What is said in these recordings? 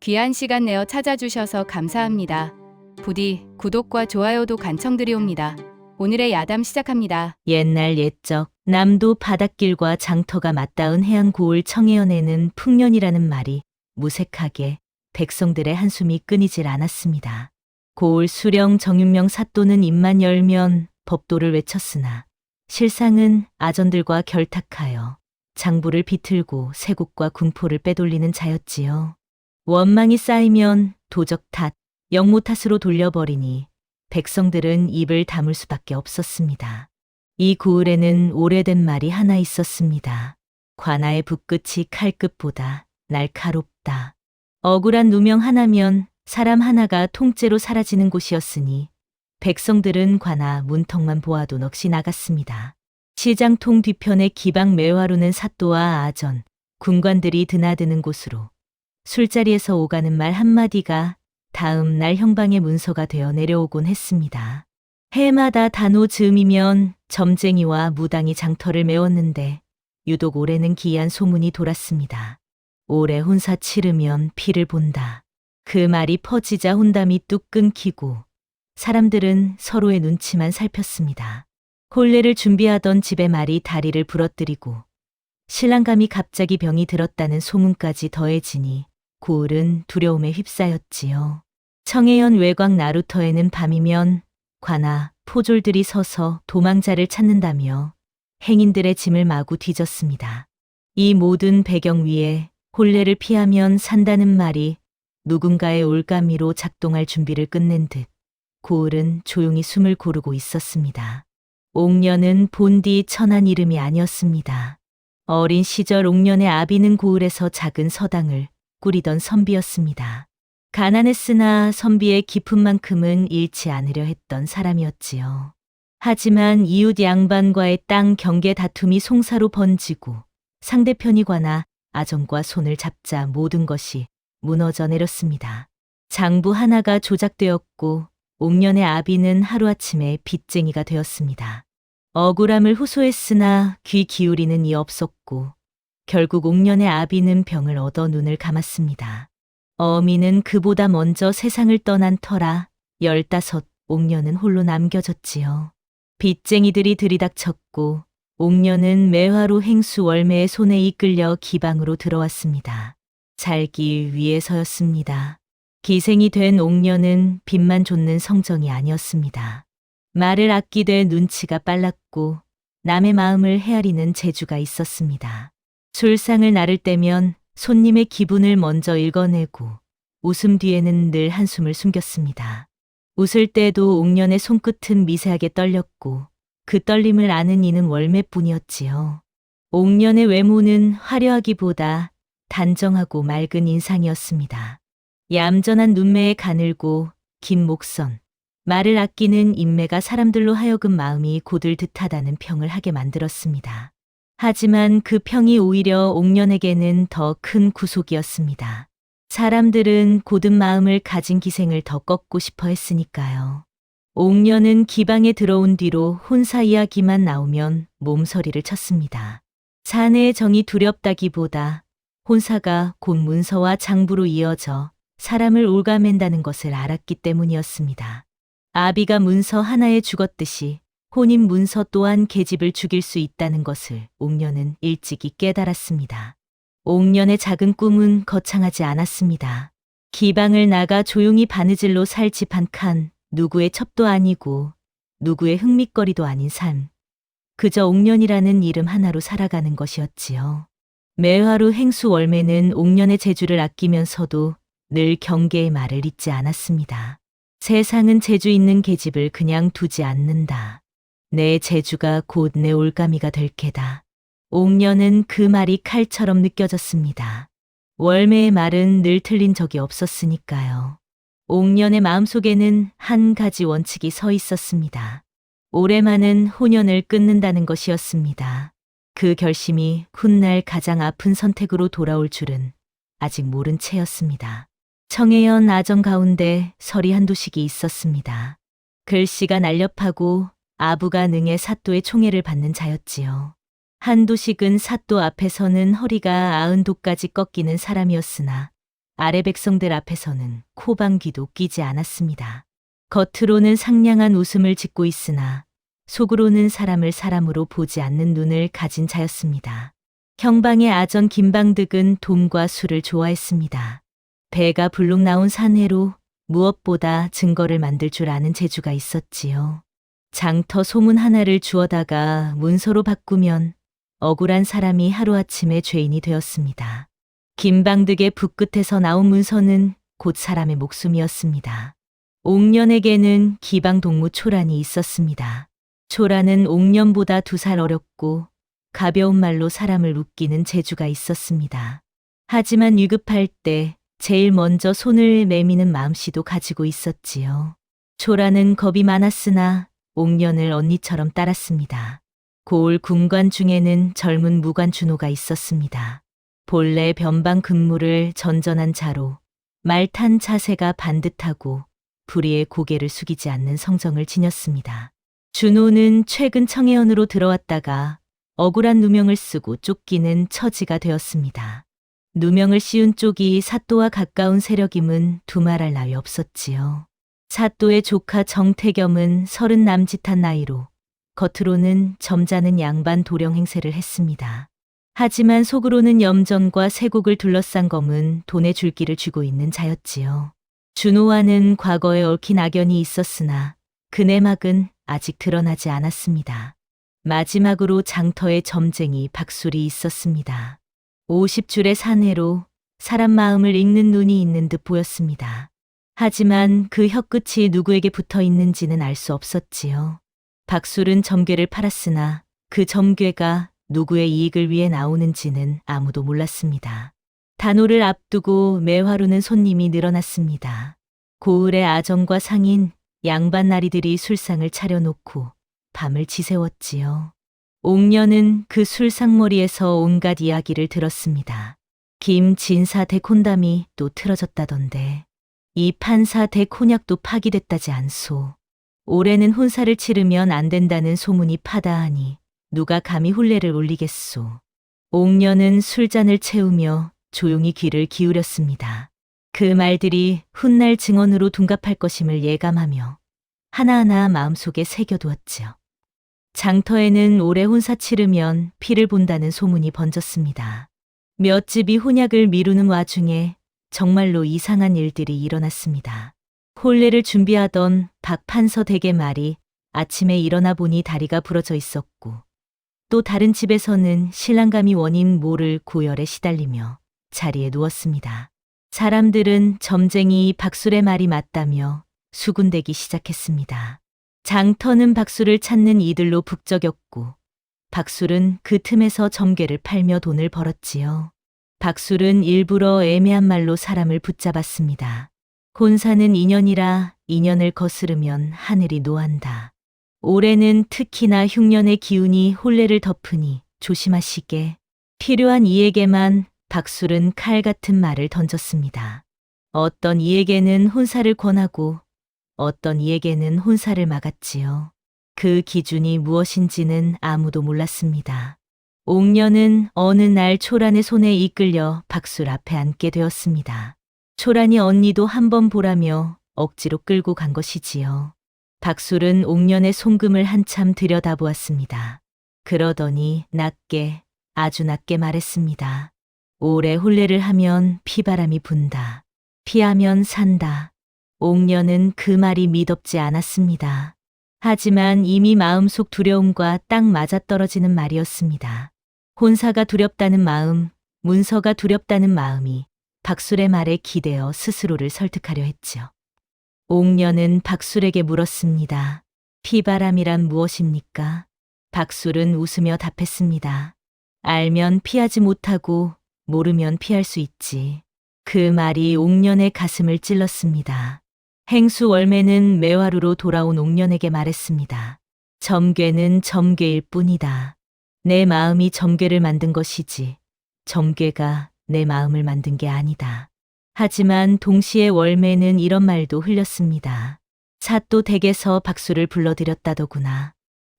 귀한 시간 내어 찾아주셔서 감사합니다. 부디 구독과 좋아요도 간청드리옵니다. 오늘의 야담 시작합니다. 옛날 옛적 남도 바닷길과 장터가 맞닿은 해안 고을 청해연에는 풍년이라는 말이 무색하게 백성들의 한숨이 끊이질 않았습니다. 고을 수령 정윤명 사또는 입만 열면 법도를 외쳤으나 실상은 아전들과 결탁하여 장부를 비틀고 세국과 군포를 빼돌리는 자였지요. 원망이 쌓이면 도적 탓, 영모 탓으로 돌려버리니 백성들은 입을 다물 수밖에 없었습니다. 이 고을에는 오래된 말이 하나 있었습니다. 관아의 붓끝이 칼끝보다 날카롭다. 억울한 누명 하나면 사람 하나가 통째로 사라지는 곳이었으니 백성들은 관아 문턱만 보아도 넋이 나갔습니다. 시장통 뒤편에 기방 매화루는 사또와 아전, 군관들이 드나드는 곳으로 술자리에서 오가는 말 한마디가 다음 날 형방의 문서가 되어 내려오곤 했습니다. 해마다 단오 즈음이면 점쟁이와 무당이 장터를 메웠는데 유독 올해는 기이한 소문이 돌았습니다. 올해 혼사 치르면 피를 본다. 그 말이 퍼지자 혼담이 뚝 끊기고 사람들은 서로의 눈치만 살폈습니다. 혼례를 준비하던 집의 말이 다리를 부러뜨리고 신랑감이 갑자기 병이 들었다는 소문까지 더해지니 고을은 두려움에 휩싸였지요. 청해연 외곽 나루터에는 밤이면 관아, 포졸들이 서서 도망자를 찾는다며 행인들의 짐을 마구 뒤졌습니다. 이 모든 배경 위에 혼례를 피하면 산다는 말이 누군가의 올가미로 작동할 준비를 끝낸 듯 고을은 조용히 숨을 고르고 있었습니다. 옥년은 본디 천한 이름이 아니었습니다. 어린 시절 옥년의 아비는 고을에서 작은 서당을 꾸리던 선비였습니다. 가난했으나 선비의 깊음만큼은 잃지 않으려 했던 사람이었지요. 하지만 이웃 양반과의 땅 경계 다툼이 송사로 번지고 상대편이 관아 아전과 손을 잡자 모든 것이 무너져 내렸습니다. 장부 하나가 조작되었고 옥년의 아비는 하루아침에 빚쟁이가 되었습니다. 억울함을 호소했으나 귀 기울이는 이 없었고 결국 옥년의 아비는 병을 얻어 눈을 감았습니다. 어미는 그보다 먼저 세상을 떠난 터라 15 옥년은 홀로 남겨졌지요. 빚쟁이들이 들이닥쳤고 옥년은 매화로 행수 월매의 손에 이끌려 기방으로 들어왔습니다. 살기 위해서였습니다. 기생이 된 옥년은 빚만 좇는 성정이 아니었습니다. 말을 아끼되 눈치가 빨랐고 남의 마음을 헤아리는 재주가 있었습니다. 술상을 나를 때면 손님의 기분을 먼저 읽어내고 웃음 뒤에는 늘 한숨을 숨겼습니다. 웃을 때도 옥년의 손끝은 미세하게 떨렸고 그 떨림을 아는 이는 월매뿐이었지요. 옥년의 외모는 화려하기보다 단정하고 맑은 인상이었습니다. 얌전한 눈매에 가늘고 긴 목선, 말을 아끼는 인매가 사람들로 하여금 마음이 고들 듯하다는 평을 하게 만들었습니다. 하지만 그 평이 오히려 옥년에게는 더 큰 구속이었습니다. 사람들은 고든 마음을 가진 기생을 더 꺾고 싶어 했으니까요. 옥년은 기방에 들어온 뒤로 혼사 이야기만 나오면 몸서리를 쳤습니다. 사내의 정이 두렵다기보다 혼사가 곧 문서와 장부로 이어져 사람을 올가맨다는 것을 알았기 때문이었습니다. 아비가 문서 하나에 죽었듯이 혼인 문서 또한 계집을 죽일 수 있다는 것을 옥년은 일찍이 깨달았습니다. 옥년의 작은 꿈은 거창하지 않았습니다. 기방을 나가 조용히 바느질로 살 집 한 칸, 누구의 첩도 아니고 누구의 흥밋거리도 아닌 삶. 그저 옥년이라는 이름 하나로 살아가는 것이었지요. 매화루 행수 월매는 옥년의 재주를 아끼면서도 늘 경계의 말을 잊지 않았습니다. 세상은 재주 있는 계집을 그냥 두지 않는다. 내 재주가 곧 내 올가미가 될 게다. 옥년은 그 말이 칼처럼 느껴졌습니다. 월매의 말은 늘 틀린 적이 없었으니까요. 옥년의 마음속에는 한 가지 원칙이 서 있었습니다. 올해만은 혼연을 끊는다는 것이었습니다. 그 결심이 훗날 가장 아픈 선택으로 돌아올 줄은 아직 모른 채였습니다. 청해연 아정 가운데 설이 한두 식이 있었습니다. 글씨가 날렵하고 아부가 능해 사또의 총애를 받는 자였지요. 한두식은 사또 앞에서는 허리가 90도까지 꺾이는 사람이었으나 아래 백성들 앞에서는 코방귀도 끼지 않았습니다. 겉으로는 상냥한 웃음을 짓고 있으나 속으로는 사람을 사람으로 보지 않는 눈을 가진 자였습니다. 형방의 아전 김방득은 돈과 술을 좋아했습니다. 배가 불룩 나온 산해로 무엇보다 증거를 만들 줄 아는 재주가 있었지요. 장터 소문 하나를 주워다가 문서로 바꾸면 억울한 사람이 하루아침에 죄인이 되었습니다. 김방득의 붓끝에서 나온 문서는 곧 사람의 목숨이었습니다. 옥년에게는 기방동무 초란이 있었습니다. 초란은 옥년보다 2살 어렸고 가벼운 말로 사람을 웃기는 재주가 있었습니다. 하지만 위급할 때 제일 먼저 손을 내미는 마음씨도 가지고 있었지요. 초란은 겁이 많았으나 옥년을 언니처럼 따랐습니다. 고을 군관 중에는 젊은 무관 준호가 있었습니다. 본래 변방 근무를 전전한 자로 말탄 자세가 반듯하고 불의의 고개를 숙이지 않는 성정을 지녔습니다. 준호는 최근 청해원으로 들어왔다가 억울한 누명을 쓰고 쫓기는 처지가 되었습니다. 누명을 씌운 쪽이 사또와 가까운 세력임은 두말할 나위 없었지요. 사또의 조카 정태겸은 30 남짓한 나이로 겉으로는 점잖은 양반 도령 행세를 했습니다. 하지만 속으로는 염전과 세곡을 둘러싼 검은 돈의 줄기를 쥐고 있는 자였지요. 준호와는 과거에 얽힌 악연이 있었으나 그 내막은 아직 드러나지 않았습니다. 마지막으로 장터에 점쟁이 박술이 있었습니다. 50줄의 사내로 사람 마음을 읽는 눈이 있는 듯 보였습니다. 하지만 그 혀끝이 누구에게 붙어 있는지는 알 수 없었지요. 박술은 점괘를 팔았으나 그 점괘가 누구의 이익을 위해 나오는지는 아무도 몰랐습니다. 단오를 앞두고 매화루는 손님이 늘어났습니다. 고을의 아정과 상인, 양반 나리들이 술상을 차려놓고 밤을 지새웠지요. 옥년은 그 술상머리에서 온갖 이야기를 들었습니다. 김진사 대콘담이 또 틀어졌다던데 이 판사 대콘약도 파기됐다지 않소. 올해는 혼사를 치르면 안 된다는 소문이 파다하니 누가 감히 혼례를 올리겠소. 옥년은 술잔을 채우며 조용히 귀를 기울였습니다. 그 말들이 훗날 증언으로 둔갑할 것임을 예감하며 하나하나 마음속에 새겨두었지요. 장터에는 올해 혼사 치르면 피를 본다는 소문이 번졌습니다. 몇 집이 혼약을 미루는 와중에 정말로 이상한 일들이 일어났습니다. 혼례를 준비하던 박 판서 댁의 말이 아침에 일어나 보니 다리가 부러져 있었고 또 다른 집에서는 신랑감이 원인 모를 고열에 시달리며 자리에 누웠습니다. 사람들은 점쟁이 박술의 말이 맞다며 수군대기 시작했습니다. 장터는 박술을 찾는 이들로 북적였고 박술은 그 틈에서 점괘를 팔며 돈을 벌었지요. 박술은 일부러 애매한 말로 사람을 붙잡았습니다. 혼사는 인연이라 인연을 거스르면 하늘이 노한다. 올해는 특히나 흉년의 기운이 혼례를 덮으니 조심하시게. 필요한 이에게만 박술은 칼 같은 말을 던졌습니다. 어떤 이에게는 혼사를 권하고 어떤 이에게는 혼사를 막았지요. 그 기준이 무엇인지는 아무도 몰랐습니다. 옥년은 어느 날 초란의 손에 이끌려 박술 앞에 앉게 되었습니다. 초란이 언니도 한번 보라며 억지로 끌고 간 것이지요. 박술은 옥년의 송금을 한참 들여다보았습니다. 그러더니 낮게, 아주 낮게 말했습니다. 올해 혼례를 하면 피바람이 분다. 피하면 산다. 옥년은 그 말이 미덥지 않았습니다. 하지만 이미 마음속 두려움과 딱 맞아떨어지는 말이었습니다. 혼사가 두렵다는 마음, 문서가 두렵다는 마음이 박술의 말에 기대어 스스로를 설득하려 했지요. 옥년은 박술에게 물었습니다. 피바람이란 무엇입니까? 박술은 웃으며 답했습니다. 알면 피하지 못하고 모르면 피할 수 있지. 그 말이 옥년의 가슴을 찔렀습니다. 행수 월매는 매화루로 돌아온 옥년에게 말했습니다. 점괘는 점괘일 뿐이다. 내 마음이 점괘를 만든 것이지 점괘가 내 마음을 만든 게 아니다. 하지만 동시에 월매는 이런 말도 흘렸습니다. 사또 댁에서 박술을 불러들였다더구나.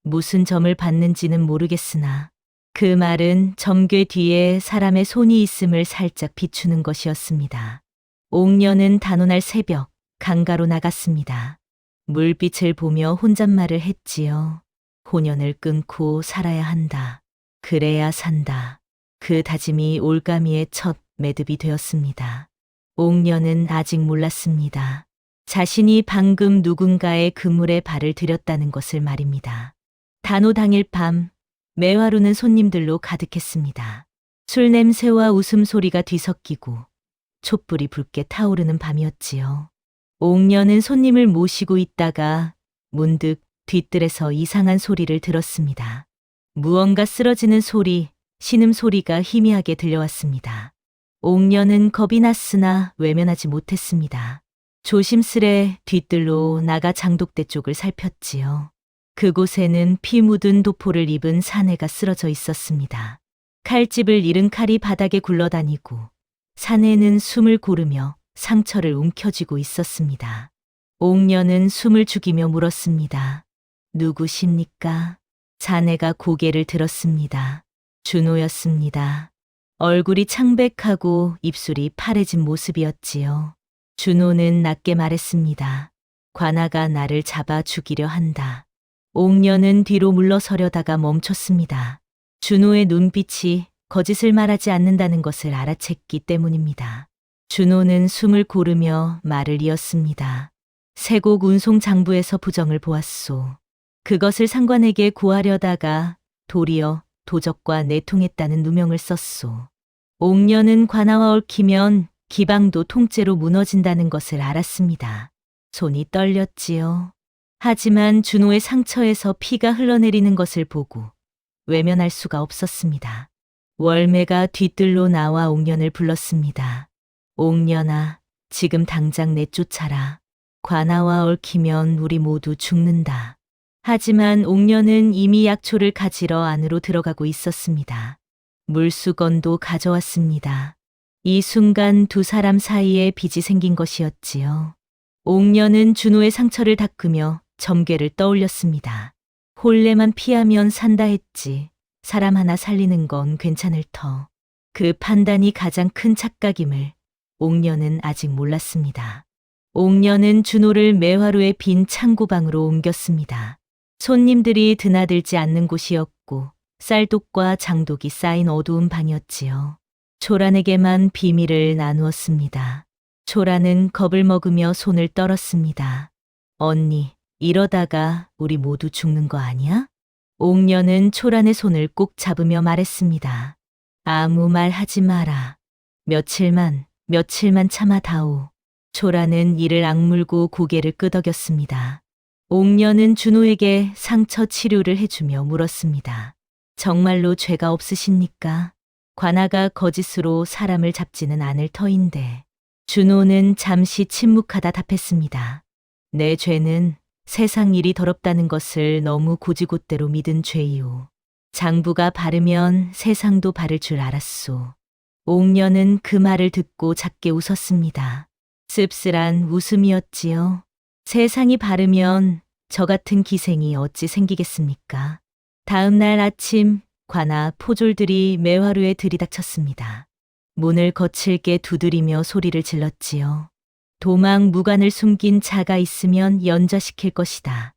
무슨 점을 받는지는 모르겠으나 그 말은 점괘 뒤에 사람의 손이 있음을 살짝 비추는 것이었습니다. 옥녀는 단오날 새벽 강가로 나갔습니다. 물빛을 보며 혼잣말을 했지요. 혼연을 끊고 살아야 한다. 그래야 산다. 그 다짐이 올가미의 첫 매듭이 되었습니다. 옥녀는 아직 몰랐습니다. 자신이 방금 누군가의 그물에 발을 들였다는 것을 말입니다. 단오 당일 밤 매화루는 손님들로 가득했습니다. 술 냄새와 웃음소리가 뒤섞이고 촛불이 붉게 타오르는 밤이었지요. 옥녀는 손님을 모시고 있다가 문득 뒤뜰에서 이상한 소리를 들었습니다. 무언가 쓰러지는 소리, 신음소리가 희미하게 들려왔습니다. 옥녀는 겁이 났으나 외면하지 못했습니다. 조심스레 뒤뜰로 나가 장독대 쪽을 살폈지요. 그곳에는 피 묻은 도포를 입은 사내가 쓰러져 있었습니다. 칼집을 잃은 칼이 바닥에 굴러다니고 사내는 숨을 고르며 상처를 움켜쥐고 있었습니다. 옥녀는 숨을 죽이며 물었습니다. 누구십니까? 사내가 고개를 들었습니다. 준호였습니다. 얼굴이 창백하고 입술이 파래진 모습이었지요. 준호는 낮게 말했습니다. 관아가 나를 잡아 죽이려 한다. 옥녀는 뒤로 물러서려다가 멈췄습니다. 준호의 눈빛이 거짓을 말하지 않는다는 것을 알아챘기 때문입니다. 준호는 숨을 고르며 말을 이었습니다. 세곡 운송 장부에서 부정을 보았소. 그것을 상관에게 구하려다가 도리어 도적과 내통했다는 누명을 썼소. 옥녀는 관아와 얽히면 기방도 통째로 무너진다는 것을 알았습니다. 손이 떨렸지요. 하지만 준호의 상처에서 피가 흘러내리는 것을 보고 외면할 수가 없었습니다. 월매가 뒤뜰로 나와 옥년을 불렀습니다. 옥년아, 지금 당장 내쫓아라. 관아와 얽히면 우리 모두 죽는다. 하지만 옥년은 이미 약초를 가지러 안으로 들어가고 있었습니다. 물수건도 가져왔습니다. 이 순간 두 사람 사이에 빚이 생긴 것이었지요. 옥년은 준호의 상처를 닦으며 점괘를 떠올렸습니다. 혼례만 피하면 산다 했지. 사람 하나 살리는 건 괜찮을 터. 그 판단이 가장 큰 착각임을 옥년은 아직 몰랐습니다. 옥년은 준호를 매화로의 빈 창고방으로 옮겼습니다. 손님들이 드나들지 않는 곳이었고 쌀독과 장독이 쌓인 어두운 방이었지요. 초란에게만 비밀을 나누었습니다. 초란은 겁을 먹으며 손을 떨었습니다. 언니, 이러다가 우리 모두 죽는 거 아니야? 옥년은 초란의 손을 꼭 잡으며 말했습니다. 아무 말 하지 마라. 며칠만 참아다오. 초란은 이를 악물고 고개를 끄덕였습니다. 옥년은 준호에게 상처 치료를 해주며 물었습니다. 정말로 죄가 없으십니까? 관아가 거짓으로 사람을 잡지는 않을 터인데. 준호는 잠시 침묵하다 답했습니다. 내 죄는 세상 일이 더럽다는 것을 너무 고지곳대로 믿은 죄이오. 장부가 바르면 세상도 바를 줄 알았소. 옥년은 그 말을 듣고 작게 웃었습니다. 씁쓸한 웃음이었지요. 세상이 바르면 저 같은 기생이 어찌 생기겠습니까? 다음 날 아침 관아 포졸들이 매화루에 들이닥쳤습니다. 문을 거칠게 두드리며 소리를 질렀지요. 도망 무관을 숨긴 자가 있으면 연좌시킬 것이다.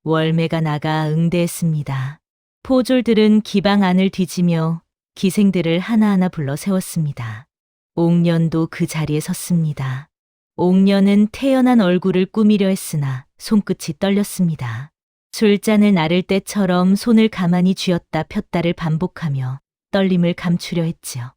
월매가 나가 응대했습니다. 포졸들은 기방 안을 뒤지며 기생들을 하나하나 불러 세웠습니다. 옥년도 그 자리에 섰습니다. 옥년은 태연한 얼굴을 꾸미려 했으나 손끝이 떨렸습니다. 술잔을 나를 때처럼 손을 가만히 쥐었다 폈다를 반복하며 떨림을 감추려 했지요.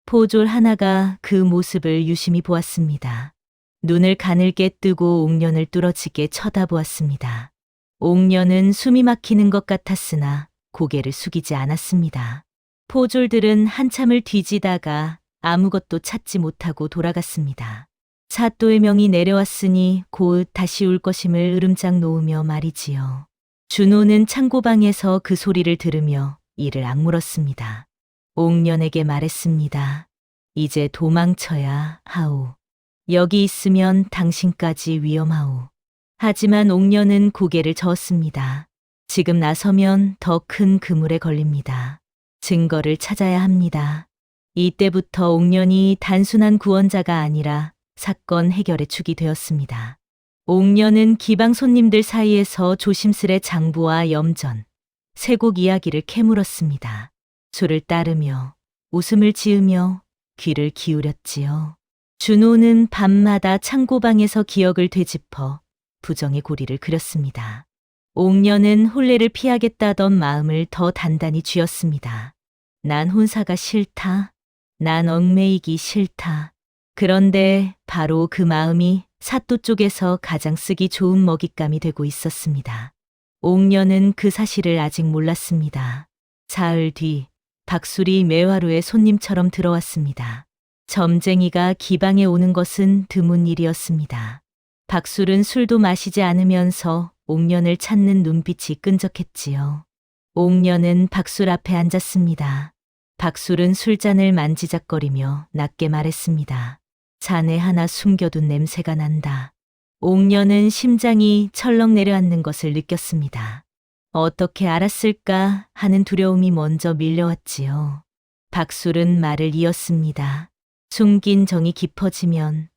포졸 하나가 그 모습을 유심히 보았습니다. 눈을 가늘게 뜨고 옥년을 뚫어지게 쳐다보았습니다. 옥년은 숨이 막히는 것 같았으나 고개를 숙이지 않았습니다. 포졸들은 한참을 뒤지다가 아무것도 찾지 못하고 돌아갔습니다. 사또의 명이 내려왔으니 곧 다시 올 것임을 으름장 놓으며 말이지요. 준호는 창고방에서 그 소리를 들으며 이를 악물었습니다. 옥년에게 말했습니다. 이제 도망쳐야 하오. 여기 있으면 당신까지 위험하오. 하지만 옥년은 고개를 저었습니다. 지금 나서면 더 큰 그물에 걸립니다. 증거를 찾아야 합니다. 이때부터 옥년이 단순한 구원자가 아니라 사건 해결의 축이 되었습니다. 옥녀는 기방 손님들 사이에서 조심스레 장부와 염전, 쇠곡 이야기를 캐물었습니다. 술을 따르며 웃음을 지으며 귀를 기울였지요. 준호는 밤마다 창고방에서 기억을 되짚어 부정의 고리를 그렸습니다. 옥녀는 혼례를 피하겠다던 마음을 더 단단히 쥐었습니다. 난 혼사가 싫다. 난 얽매이기 싫다. 그런데 바로 그 마음이 사또 쪽에서 가장 쓰기 좋은 먹잇감이 되고 있었습니다. 옥녀는 그 사실을 아직 몰랐습니다. 사흘 뒤 박술이 매화로의 손님처럼 들어왔습니다. 점쟁이가 기방에 오는 것은 드문 일이었습니다. 박술은 술도 마시지 않으면서 옥년을 찾는 눈빛이 끈적했지요. 옥년은 박술 앞에 앉았습니다. 박술은 술잔을 만지작거리며 낮게 말했습니다. 잔에 하나 숨겨둔 냄새가 난다. 옥년은 심장이 철렁 내려앉는 것을 느꼈습니다. 어떻게 알았을까 하는 두려움이 먼저 밀려왔지요. 박술은 말을 이었습니다. 숨긴 정이 깊어지면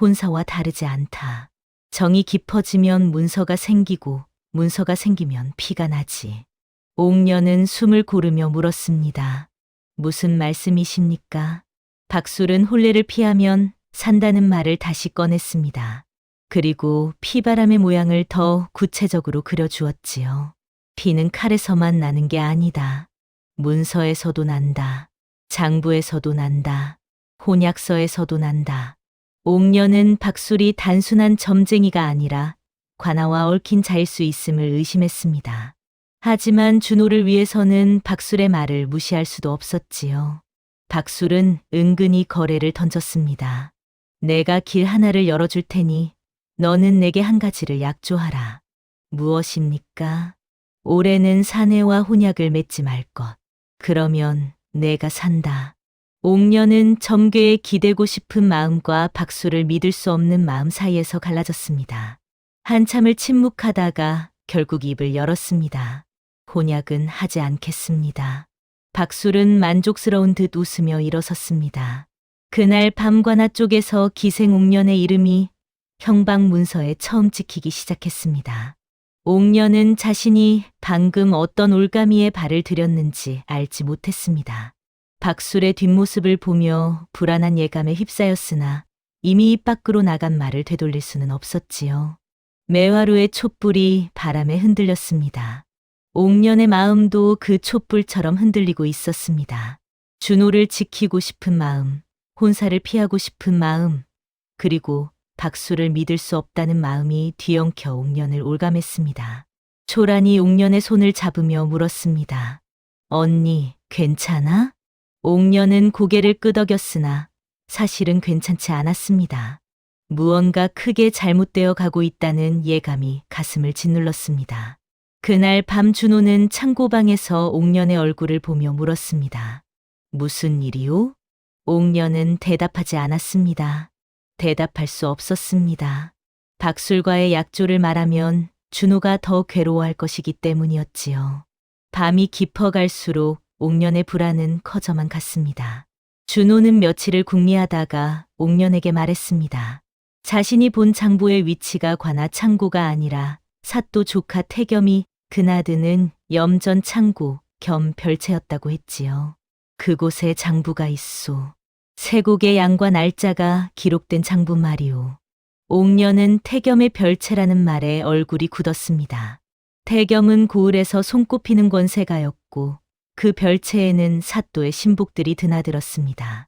혼사와 다르지 않다. 정이 깊어지면 문서가 생기고 문서가 생기면 피가 나지. 옥녀는 숨을 고르며 물었습니다. 무슨 말씀이십니까? 박술은 혼례를 피하면 산다는 말을 다시 꺼냈습니다. 그리고 피바람의 모양을 더 구체적으로 그려주었지요. 피는 칼에서만 나는 게 아니다. 문서에서도 난다. 장부에서도 난다. 혼약서에서도 난다. 옥녀는 박술이 단순한 점쟁이가 아니라 관아와 얽힌 자일 수 있음을 의심했습니다. 하지만 준호를 위해서는 박술의 말을 무시할 수도 없었지요. 박술은 은근히 거래를 던졌습니다. 내가 길 하나를 열어줄 테니 너는 내게 한 가지를 약조하라. 무엇입니까? 올해는 사내와 혼약을 맺지 말 것. 그러면 내가 산다. 옥녀는 점괘에 기대고 싶은 마음과 박술을 믿을 수 없는 마음 사이에서 갈라졌습니다. 한참을 침묵하다가 결국 입을 열었습니다. 혼약은 하지 않겠습니다. 박술은 만족스러운 듯 웃으며 일어섰습니다. 그날 밤 관아 쪽에서 기생 옥년의 이름이 형방 문서에 처음 찍히기 시작했습니다. 옥년은 자신이 방금 어떤 올가미에 발을 들였는지 알지 못했습니다. 박술의 뒷모습을 보며 불안한 예감에 휩싸였으나 이미 입 밖으로 나간 말을 되돌릴 수는 없었지요. 매화로의 촛불이 바람에 흔들렸습니다. 옥년의 마음도 그 촛불처럼 흔들리고 있었습니다. 준호를 지키고 싶은 마음, 혼사를 피하고 싶은 마음, 그리고 박술을 믿을 수 없다는 마음이 뒤엉켜 옥년을 올감했습니다. 초란이 옥년의 손을 잡으며 물었습니다. 언니, 괜찮아? 옥년은 고개를 끄덕였으나 사실은 괜찮지 않았습니다. 무언가 크게 잘못되어 가고 있다는 예감이 가슴을 짓눌렀습니다. 그날 밤 준호는 창고방에서 옥년의 얼굴을 보며 물었습니다. 무슨 일이요? 옥년은 대답하지 않았습니다. 대답할 수 없었습니다. 박술과의 약조를 말하면 준호가 더 괴로워할 것이기 때문이었지요. 밤이 깊어갈수록 옥년의 불안은 커져만 갔습니다. 준호는 며칠을 궁리하다가 옥년에게 말했습니다. 자신이 본 장부의 위치가 관아 창고가 아니라 사또 조카 태겸이 그나드는 염전 창고 겸 별채였다고 했지요. 그곳에 장부가 있소. 쇠곡의 양과 날짜가 기록된 장부 말이오. 옥년은 태겸의 별채라는 말에 얼굴이 굳었습니다. 태겸은 고을에서 손꼽히는 권세가였고 그 별채에는 사또의 신복들이 드나들었습니다.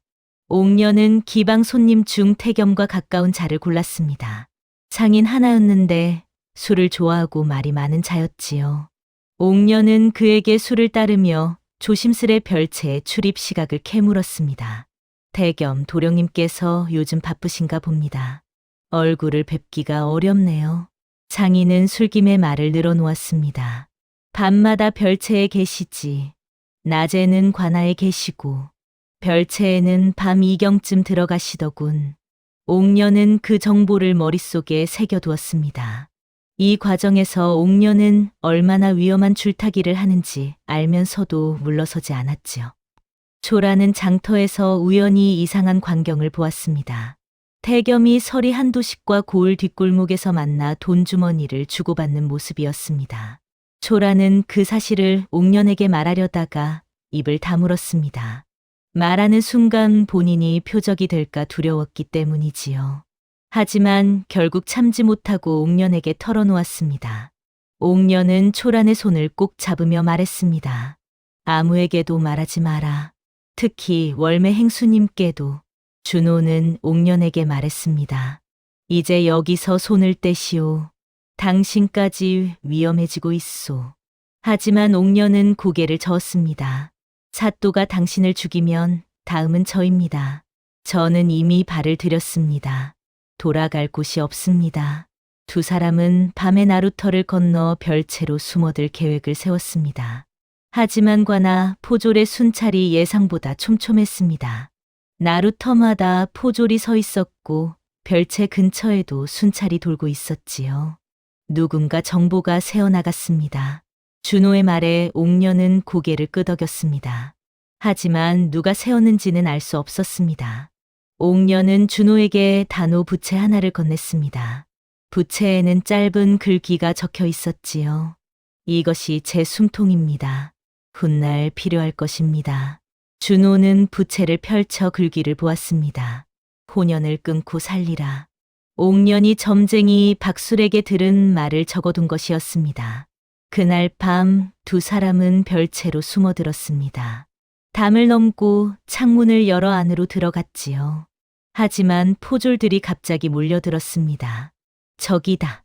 옥년은 기방 손님 중 태겸과 가까운 자를 골랐습니다. 상인 하나였는데 술을 좋아하고 말이 많은 자였지요. 옥년은 그에게 술을 따르며 조심스레 별채의 출입 시각을 캐물었습니다. 태겸 도령님께서 요즘 바쁘신가 봅니다. 얼굴을 뵙기가 어렵네요. 상인은 술김에 말을 늘어놓았습니다. 밤마다 별채에 계시지. 낮에는 관아에 계시고 별채에는 밤 2경쯤 들어가시더군. 옥년은 그 정보를 머릿속에 새겨두었습니다. 이 과정에서 옥년은 얼마나 위험한 줄타기를 하는지 알면서도 물러서지 않았지요. 초라는 장터에서 우연히 이상한 광경을 보았습니다. 태겸이 서리 한도식과 고을 뒷골목에서 만나 돈주머니를 주고받는 모습이었습니다. 초라는 그 사실을 옥년에게 말하려다가 입을 다물었습니다. 말하는 순간 본인이 표적이 될까 두려웠기 때문이지요. 하지만 결국 참지 못하고 옥년에게 털어놓았습니다. 옥년은 초란의 손을 꼭 잡으며 말했습니다. 아무에게도 말하지 마라. 특히 월매 행수님께도. 준호는 옥년에게 말했습니다. 이제 여기서 손을 떼시오. 당신까지 위험해지고 있소. 하지만 옥년은 고개를 저었습니다. 사또가 당신을 죽이면 다음은 저입니다. 저는 이미 발을 들였습니다. 돌아갈 곳이 없습니다. 두 사람은 밤에 나루터를 건너 별채로 숨어들 계획을 세웠습니다. 하지만 관아 포졸의 순찰이 예상보다 촘촘했습니다. 나루터마다 포졸이 서 있었고 별채 근처에도 순찰이 돌고 있었지요. 누군가 정보가 새어나갔습니다. 준호의 말에 옥년은 고개를 끄덕였습니다. 하지만 누가 세웠는지는 알 수 없었습니다. 옥년은 준호에게 단호 부채 하나를 건넸습니다. 부채에는 짧은 글귀가 적혀 있었지요. 이것이 제 숨통입니다. 훗날 필요할 것입니다. 준호는 부채를 펼쳐 글귀를 보았습니다. 혼연을 끊고 살리라. 옥년이 점쟁이 박술에게 들은 말을 적어둔 것이었습니다. 그날 밤 두 사람은 별채로 숨어들었습니다. 담을 넘고 창문을 열어 안으로 들어갔지요. 하지만 포졸들이 갑자기 몰려들었습니다. 적이다.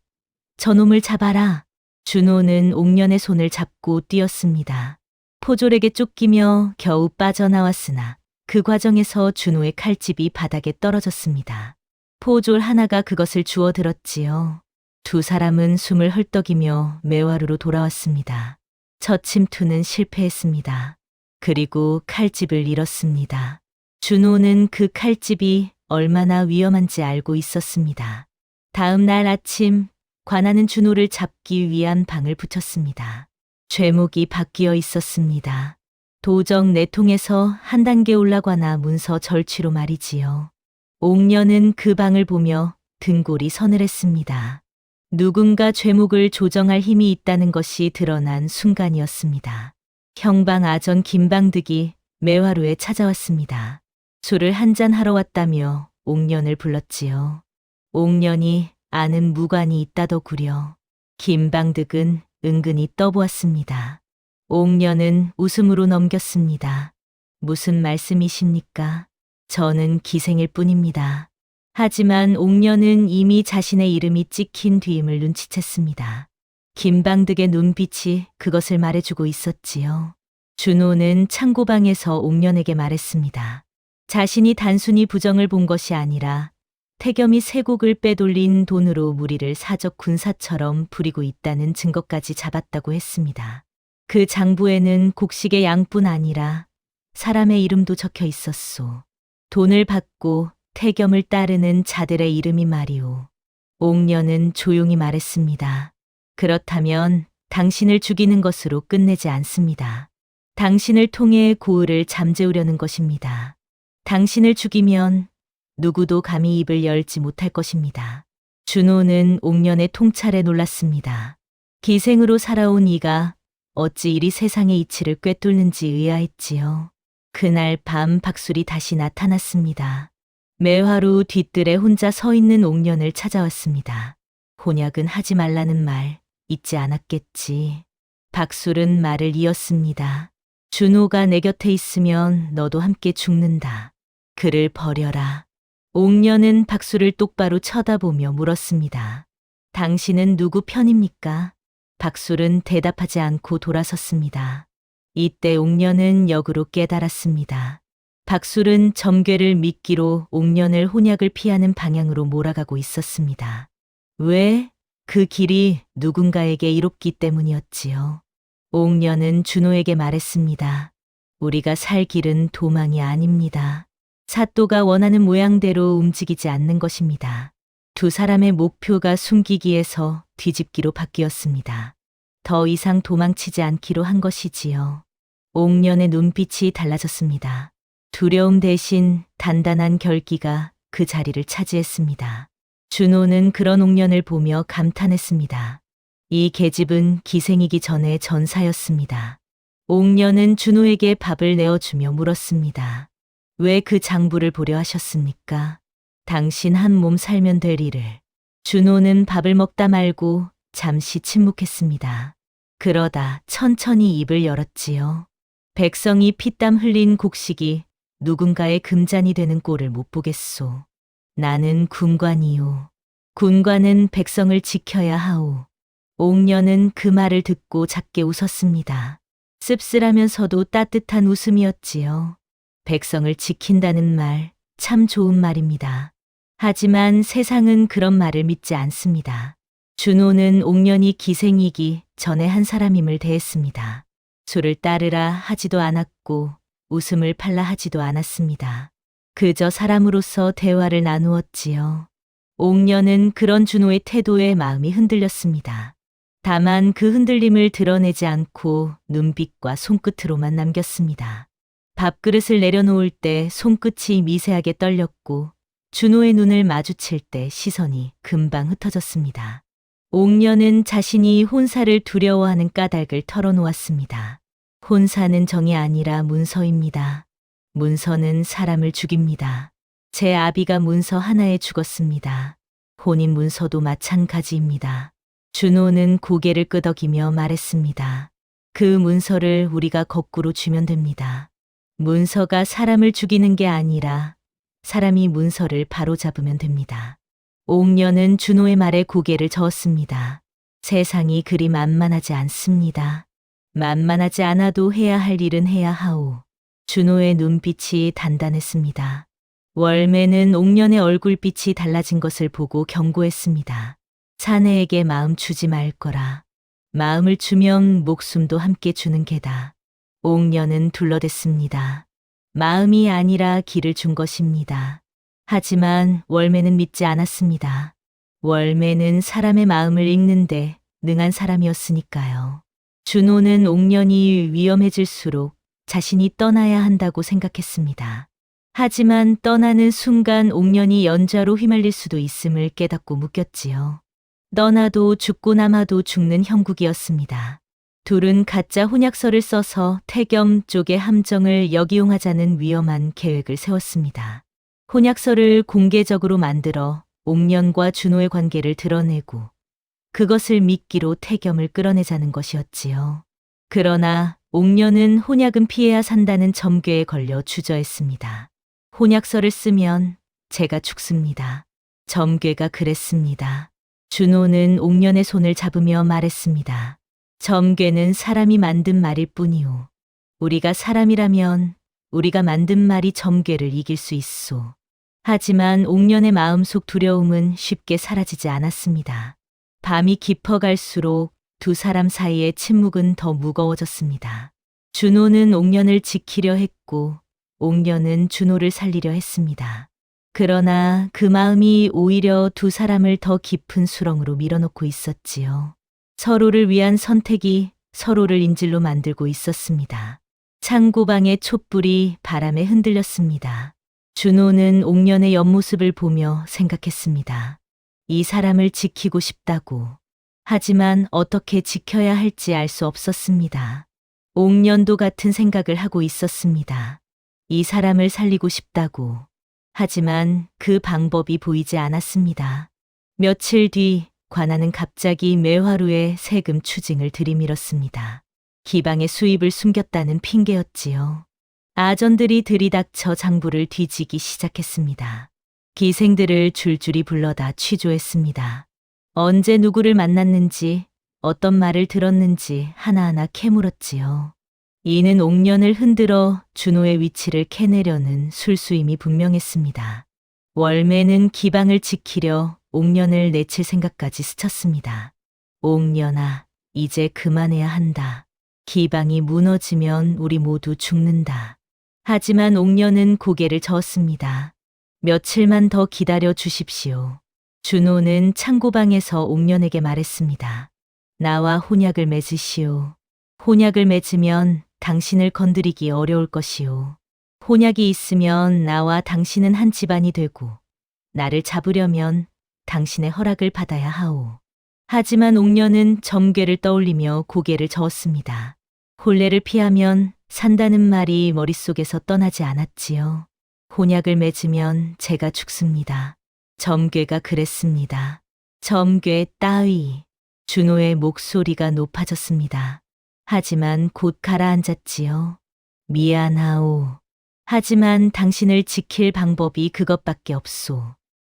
저놈을 잡아라. 준호는 옥년의 손을 잡고 뛰었습니다. 포졸에게 쫓기며 겨우 빠져나왔으나 그 과정에서 준호의 칼집이 바닥에 떨어졌습니다. 포졸 하나가 그것을 주워 들었지요. 두 사람은 숨을 헐떡이며 매화루로 돌아왔습니다. 첫 침투는 실패했습니다. 그리고 칼집을 잃었습니다. 준호는 그 칼집이 얼마나 위험한지 알고 있었습니다. 다음 날 아침 관아는 준호를 잡기 위한 방을 붙였습니다. 죄목이 바뀌어 있었습니다. 도적 내통에서 한 단계 올라가나 문서 절취로 말이지요. 옥년은 그 방을 보며 등골이 서늘했습니다. 누군가 죄목을 조정할 힘이 있다는 것이 드러난 순간이었습니다. 형방 아전 김방득이 매화루에 찾아왔습니다. 술을 한잔 하러 왔다며 옥년을 불렀지요. 옥년이 아는 무관이 있다더구려. 김방득은 은근히 떠보았습니다. 옥년은 웃음으로 넘겼습니다. 무슨 말씀이십니까? 저는 기생일 뿐입니다. 하지만 옥년은 이미 자신의 이름이 찍힌 뒤임을 눈치챘습니다. 김방득의 눈빛이 그것을 말해주고 있었지요. 준호는 창고방에서 옥년에게 말했습니다. 자신이 단순히 부정을 본 것이 아니라 태겸이 세곡을 빼돌린 돈으로 무리를 사적 군사처럼 부리고 있다는 증거까지 잡았다고 했습니다. 그 장부에는 곡식의 양뿐 아니라 사람의 이름도 적혀 있었소. 돈을 받고 태겸을 따르는 자들의 이름이 말이오. 옥년은 조용히 말했습니다. 그렇다면 당신을 죽이는 것으로 끝내지 않습니다. 당신을 통해 고을을 잠재우려는 것입니다. 당신을 죽이면 누구도 감히 입을 열지 못할 것입니다. 준호는 옥년의 통찰에 놀랐습니다. 기생으로 살아온 이가 어찌 이리 세상의 이치를 꿰뚫는지 의아했지요. 그날 밤 박술이 다시 나타났습니다. 매화루 뒤뜰에 혼자 서 있는 옥년을 찾아왔습니다. 혼약은 하지 말라는 말 잊지 않았겠지. 박술은 말을 이었습니다. 준호가 내 곁에 있으면 너도 함께 죽는다. 그를 버려라. 옥년은 박술을 똑바로 쳐다보며 물었습니다. 당신은 누구 편입니까? 박술은 대답하지 않고 돌아섰습니다. 이때 옥년은 역으로 깨달았습니다. 박술은 점괘를 미끼로 옥년을 혼약을 피하는 방향으로 몰아가고 있었습니다. 왜? 그 길이 누군가에게 이롭기 때문이었지요. 옥년은 준호에게 말했습니다. 우리가 살 길은 도망이 아닙니다. 사또가 원하는 모양대로 움직이지 않는 것입니다. 두 사람의 목표가 숨기기에서 뒤집기로 바뀌었습니다. 더 이상 도망치지 않기로 한 것이지요. 옥년의 눈빛이 달라졌습니다. 두려움 대신 단단한 결기가 그 자리를 차지했습니다. 준호는 그런 옥년을 보며 감탄했습니다. 이 계집은 기생이기 전에 전사였습니다. 옥년은 준호에게 밥을 내어주며 물었습니다. 왜 그 장부를 보려 하셨습니까? 당신 한 몸 살면 될 일을. 준호는 밥을 먹다 말고 잠시 침묵했습니다. 그러다 천천히 입을 열었지요. 백성이 피땀 흘린 곡식이 누군가의 금잔이 되는 꼴을 못 보겠소. 나는 군관이요. 군관은 백성을 지켜야 하오. 옥년은 그 말을 듣고 작게 웃었습니다. 씁쓸하면서도 따뜻한 웃음이었지요. 백성을 지킨다는 말, 참 좋은 말입니다. 하지만 세상은 그런 말을 믿지 않습니다. 준호는 옥년이 기생이기 전에 한 사람임을 대했습니다. 술을 따르라 하지도 않았고 웃음을 팔라 하지도 않았습니다. 그저 사람으로서 대화를 나누었지요. 옥년은 그런 준호의 태도에 마음이 흔들렸습니다. 다만 그 흔들림을 드러내지 않고 눈빛과 손끝으로만 남겼습니다. 밥그릇을 내려놓을 때 손끝이 미세하게 떨렸고 준호의 눈을 마주칠 때 시선이 금방 흩어졌습니다. 옥년은 자신이 혼사를 두려워하는 까닭을 털어놓았습니다. 혼사는 정이 아니라 문서입니다. 문서는 사람을 죽입니다. 제 아비가 문서 하나에 죽었습니다. 혼인 문서도 마찬가지입니다. 준호는 고개를 끄덕이며 말했습니다. 그 문서를 우리가 거꾸로 주면 됩니다. 문서가 사람을 죽이는 게 아니라 사람이 문서를 바로잡으면 됩니다. 옥년은 준호의 말에 고개를 저었습니다. 세상이 그리 만만하지 않습니다. 만만하지 않아도 해야 할 일은 해야 하오. 준호의 눈빛이 단단했습니다. 월매는 옥년의 얼굴빛이 달라진 것을 보고 경고했습니다. 사내에게 마음 주지 말 거라. 마음을 주면 목숨도 함께 주는 게다. 옥년은 둘러댔습니다. 마음이 아니라 길을 준 것입니다. 하지만 월매는 믿지 않았습니다. 월매는 사람의 마음을 읽는데 능한 사람이었으니까요. 준호는 옥년이 위험해질수록 자신이 떠나야 한다고 생각했습니다. 하지만 떠나는 순간 옥년이 연좌로 휘말릴 수도 있음을 깨닫고 묶였지요. 떠나도 죽고 남아도 죽는 형국이었습니다. 둘은 가짜 혼약서를 써서 태겸 쪽의 함정을 역이용하자는 위험한 계획을 세웠습니다. 혼약서를 공개적으로 만들어 옥년과 준호의 관계를 드러내고 그것을 미끼로 태겸을 끌어내자는 것이었지요. 그러나 옥년은 혼약은 피해야 산다는 점괘에 걸려 주저했습니다. 혼약서를 쓰면 제가 죽습니다. 점괘가 그랬습니다. 준호는 옥년의 손을 잡으며 말했습니다. 점괘는 사람이 만든 말일 뿐이오. 우리가 사람이라면 우리가 만든 말이 점괘를 이길 수 있소. 하지만 옥년의 마음속 두려움은 쉽게 사라지지 않았습니다. 밤이 깊어갈수록 두 사람 사이의 침묵은 더 무거워졌습니다. 준호는 옥년을 지키려 했고 옥년은 준호를 살리려 했습니다. 그러나 그 마음이 오히려 두 사람을 더 깊은 수렁으로 밀어넣고 있었지요. 서로를 위한 선택이 서로를 인질로 만들고 있었습니다. 창고방의 촛불이 바람에 흔들렸습니다. 준호는 옥년의 옆모습을 보며 생각했습니다. 이 사람을 지키고 싶다고. 하지만 어떻게 지켜야 할지 알 수 없었습니다. 옥년도 같은 생각을 하고 있었습니다. 이 사람을 살리고 싶다고. 하지만 그 방법이 보이지 않았습니다. 며칠 뒤 관아는 갑자기 매화루에 세금 추징을 들이밀었습니다. 기방의 수입을 숨겼다는 핑계였지요. 아전들이 들이닥쳐 장부를 뒤지기 시작했습니다. 기생들을 줄줄이 불러다 취조했습니다. 언제 누구를 만났는지, 어떤 말을 들었는지 하나하나 캐물었지요. 이는 옥년을 흔들어 준호의 위치를 캐내려는 술수임이 분명했습니다. 월매는 기방을 지키려 옥년을 내칠 생각까지 스쳤습니다. 옥년아, 이제 그만해야 한다. 기방이 무너지면 우리 모두 죽는다. 하지만 옥년은 고개를 저었습니다. 며칠만 더 기다려 주십시오. 준호는 창고방에서 옥년에게 말했습니다. 나와 혼약을 맺으시오. 혼약을 맺으면 당신을 건드리기 어려울 것이오. 혼약이 있으면 나와 당신은 한 집안이 되고 나를 잡으려면 당신의 허락을 받아야 하오. 하지만 옥녀는 점괘를 떠올리며 고개를 저었습니다. 혼례를 피하면 산다는 말이 머릿속에서 떠나지 않았지요. 혼약을 맺으면 제가 죽습니다. 점괘가 그랬습니다. 점괘 따위. 준호의 목소리가 높아졌습니다. 하지만 곧 가라앉았지요. 미안하오. 하지만 당신을 지킬 방법이 그것밖에 없소.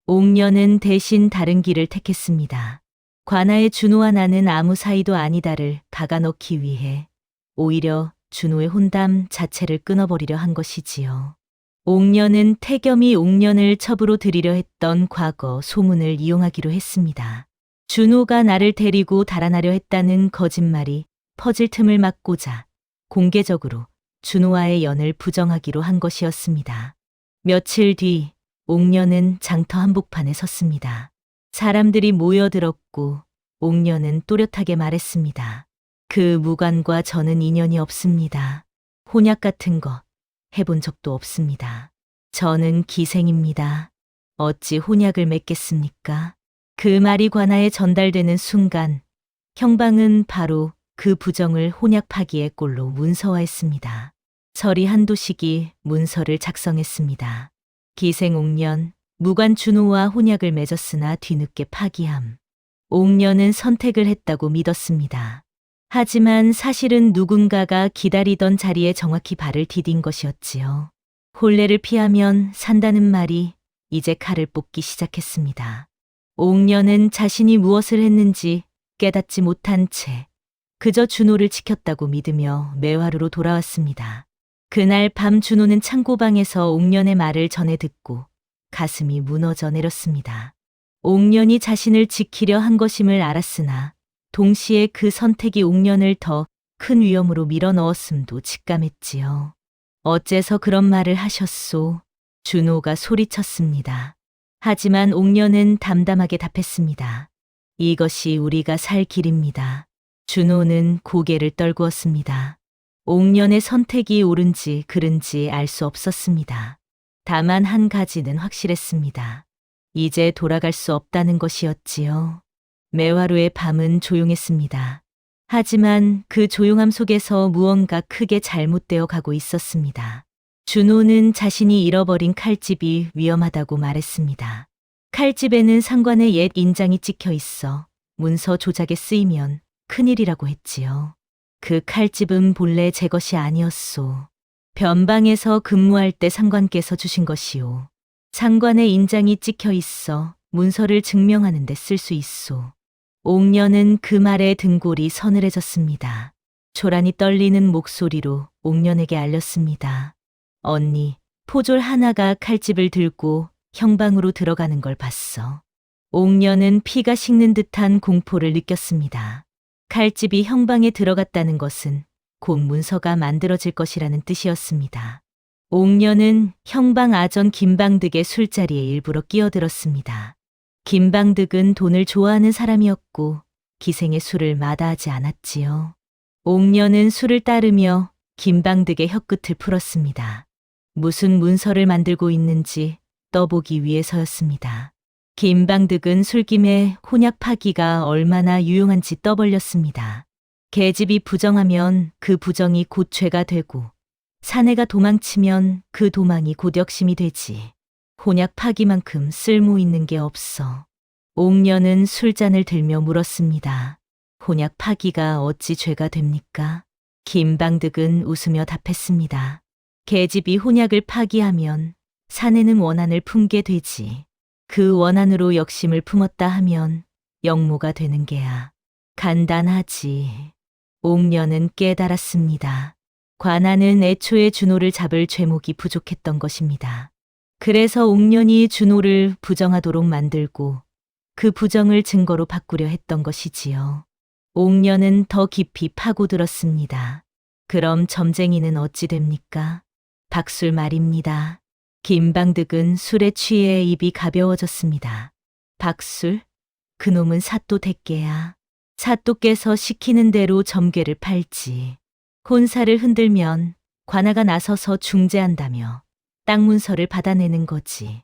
옥녀는 대신 다른 길을 택했습니다. 관아의 준호와 나는 아무 사이도 아니다를 박아넣기 위해 오히려 준호의 혼담 자체를 끊어버리려 한 것이지요. 옥녀는 태겸이 옥년을 첩으로 들이려 했던 과거 소문을 이용하기로 했습니다. 준호가 나를 데리고 달아나려 했다는 거짓말이 퍼질 틈을 막고자 공개적으로 준호와의 연을 부정하기로 한 것이었습니다. 며칠 뒤 옥녀는 장터 한복판에 섰습니다. 사람들이 모여들었고 옥녀는 또렷하게 말했습니다. 그 무관과 저는 인연이 없습니다. 혼약 같은 거 해본 적도 없습니다. 저는 기생입니다. 어찌 혼약을 맺겠습니까? 그 말이 관아에 전달되는 순간 형방은 바로 그 부정을 혼약파기의 꼴로 문서화했습니다. 서리 한도식이 문서를 작성했습니다. 기생 옥년, 무관 준호와 혼약을 맺었으나 뒤늦게 파기함. 옥년은 선택을 했다고 믿었습니다. 하지만 사실은 누군가가 기다리던 자리에 정확히 발을 디딘 것이었지요. 혼례를 피하면 산다는 말이 이제 칼을 뽑기 시작했습니다. 옥년은 자신이 무엇을 했는지 깨닫지 못한 채 그저 준호를 지켰다고 믿으며 매화루로 돌아왔습니다. 그날 밤 준호는 창고방에서 옥년의 말을 전해 듣고 가슴이 무너져 내렸습니다. 옥년이 자신을 지키려 한 것임을 알았으나 동시에 그 선택이 옥년을 더 큰 위험으로 밀어넣었음도 직감했지요. 어째서 그런 말을 하셨소? 준호가 소리쳤습니다. 하지만 옥년은 담담하게 답했습니다. 이것이 우리가 살 길입니다. 준호는 고개를 떨구었습니다. 옥년의 선택이 옳은지 그른지 알 수 없었습니다. 다만 한 가지는 확실했습니다. 이제 돌아갈 수 없다는 것이었지요. 매화루의 밤은 조용했습니다. 하지만 그 조용함 속에서 무언가 크게 잘못되어 가고 있었습니다. 준호는 자신이 잃어버린 칼집이 위험하다고 말했습니다. 칼집에는 상관의 옛 인장이 찍혀 있어 문서 조작에 쓰이면 큰일이라고 했지요. 그 칼집은 본래 제 것이 아니었소. 변방에서 근무할 때 상관께서 주신 것이오. 상관의 인장이 찍혀 있어 문서를 증명하는 데 쓸 수 있소. 옥년은 그 말에 등골이 서늘해졌습니다. 초란히 떨리는 목소리로 옥년에게 알렸습니다. 언니, 포졸 하나가 칼집을 들고 형방으로 들어가는 걸 봤어. 옥년은 피가 식는 듯한 공포를 느꼈습니다. 칼집이 형방에 들어갔다는 것은 곧 문서가 만들어질 것이라는 뜻이었습니다. 옥년은 형방 아전 김방득의 술자리에 일부러 끼어들었습니다. 김방득은 돈을 좋아하는 사람이었고 기생의 술을 마다하지 않았지요. 옥년은 술을 따르며 김방득의 혀끝을 풀었습니다. 무슨 문서를 만들고 있는지 떠보기 위해서였습니다. 김방득은 술김에 혼약 파기가 얼마나 유용한지 떠벌렸습니다. 계집이 부정하면 그 부정이 곧 죄가 되고 사내가 도망치면 그 도망이 곧 역심이 되지. 혼약 파기만큼 쓸모 있는 게 없어. 옥년은 술잔을 들며 물었습니다. 혼약 파기가 어찌 죄가 됩니까? 김방득은 웃으며 답했습니다. 계집이 혼약을 파기하면 사내는 원한을 품게 되지. 그 원한으로 역심을 품었다 하면 영모가 되는 게야. 간단하지. 옥년은 깨달았습니다. 관아는 애초에 준호를 잡을 죄목이 부족했던 것입니다. 그래서 옥년이 준호를 부정하도록 만들고 그 부정을 증거로 바꾸려 했던 것이지요. 옥년은 더 깊이 파고들었습니다. 그럼 점쟁이는 어찌 됩니까? 박술 말입니다. 김방득은 술에 취해 입이 가벼워졌습니다. 박술? 그놈은 사또 대깨야. 사또께서 시키는 대로 점괘를 팔지. 혼사를 흔들면 관아가 나서서 중재한다며 땅 문서를 받아내는 거지.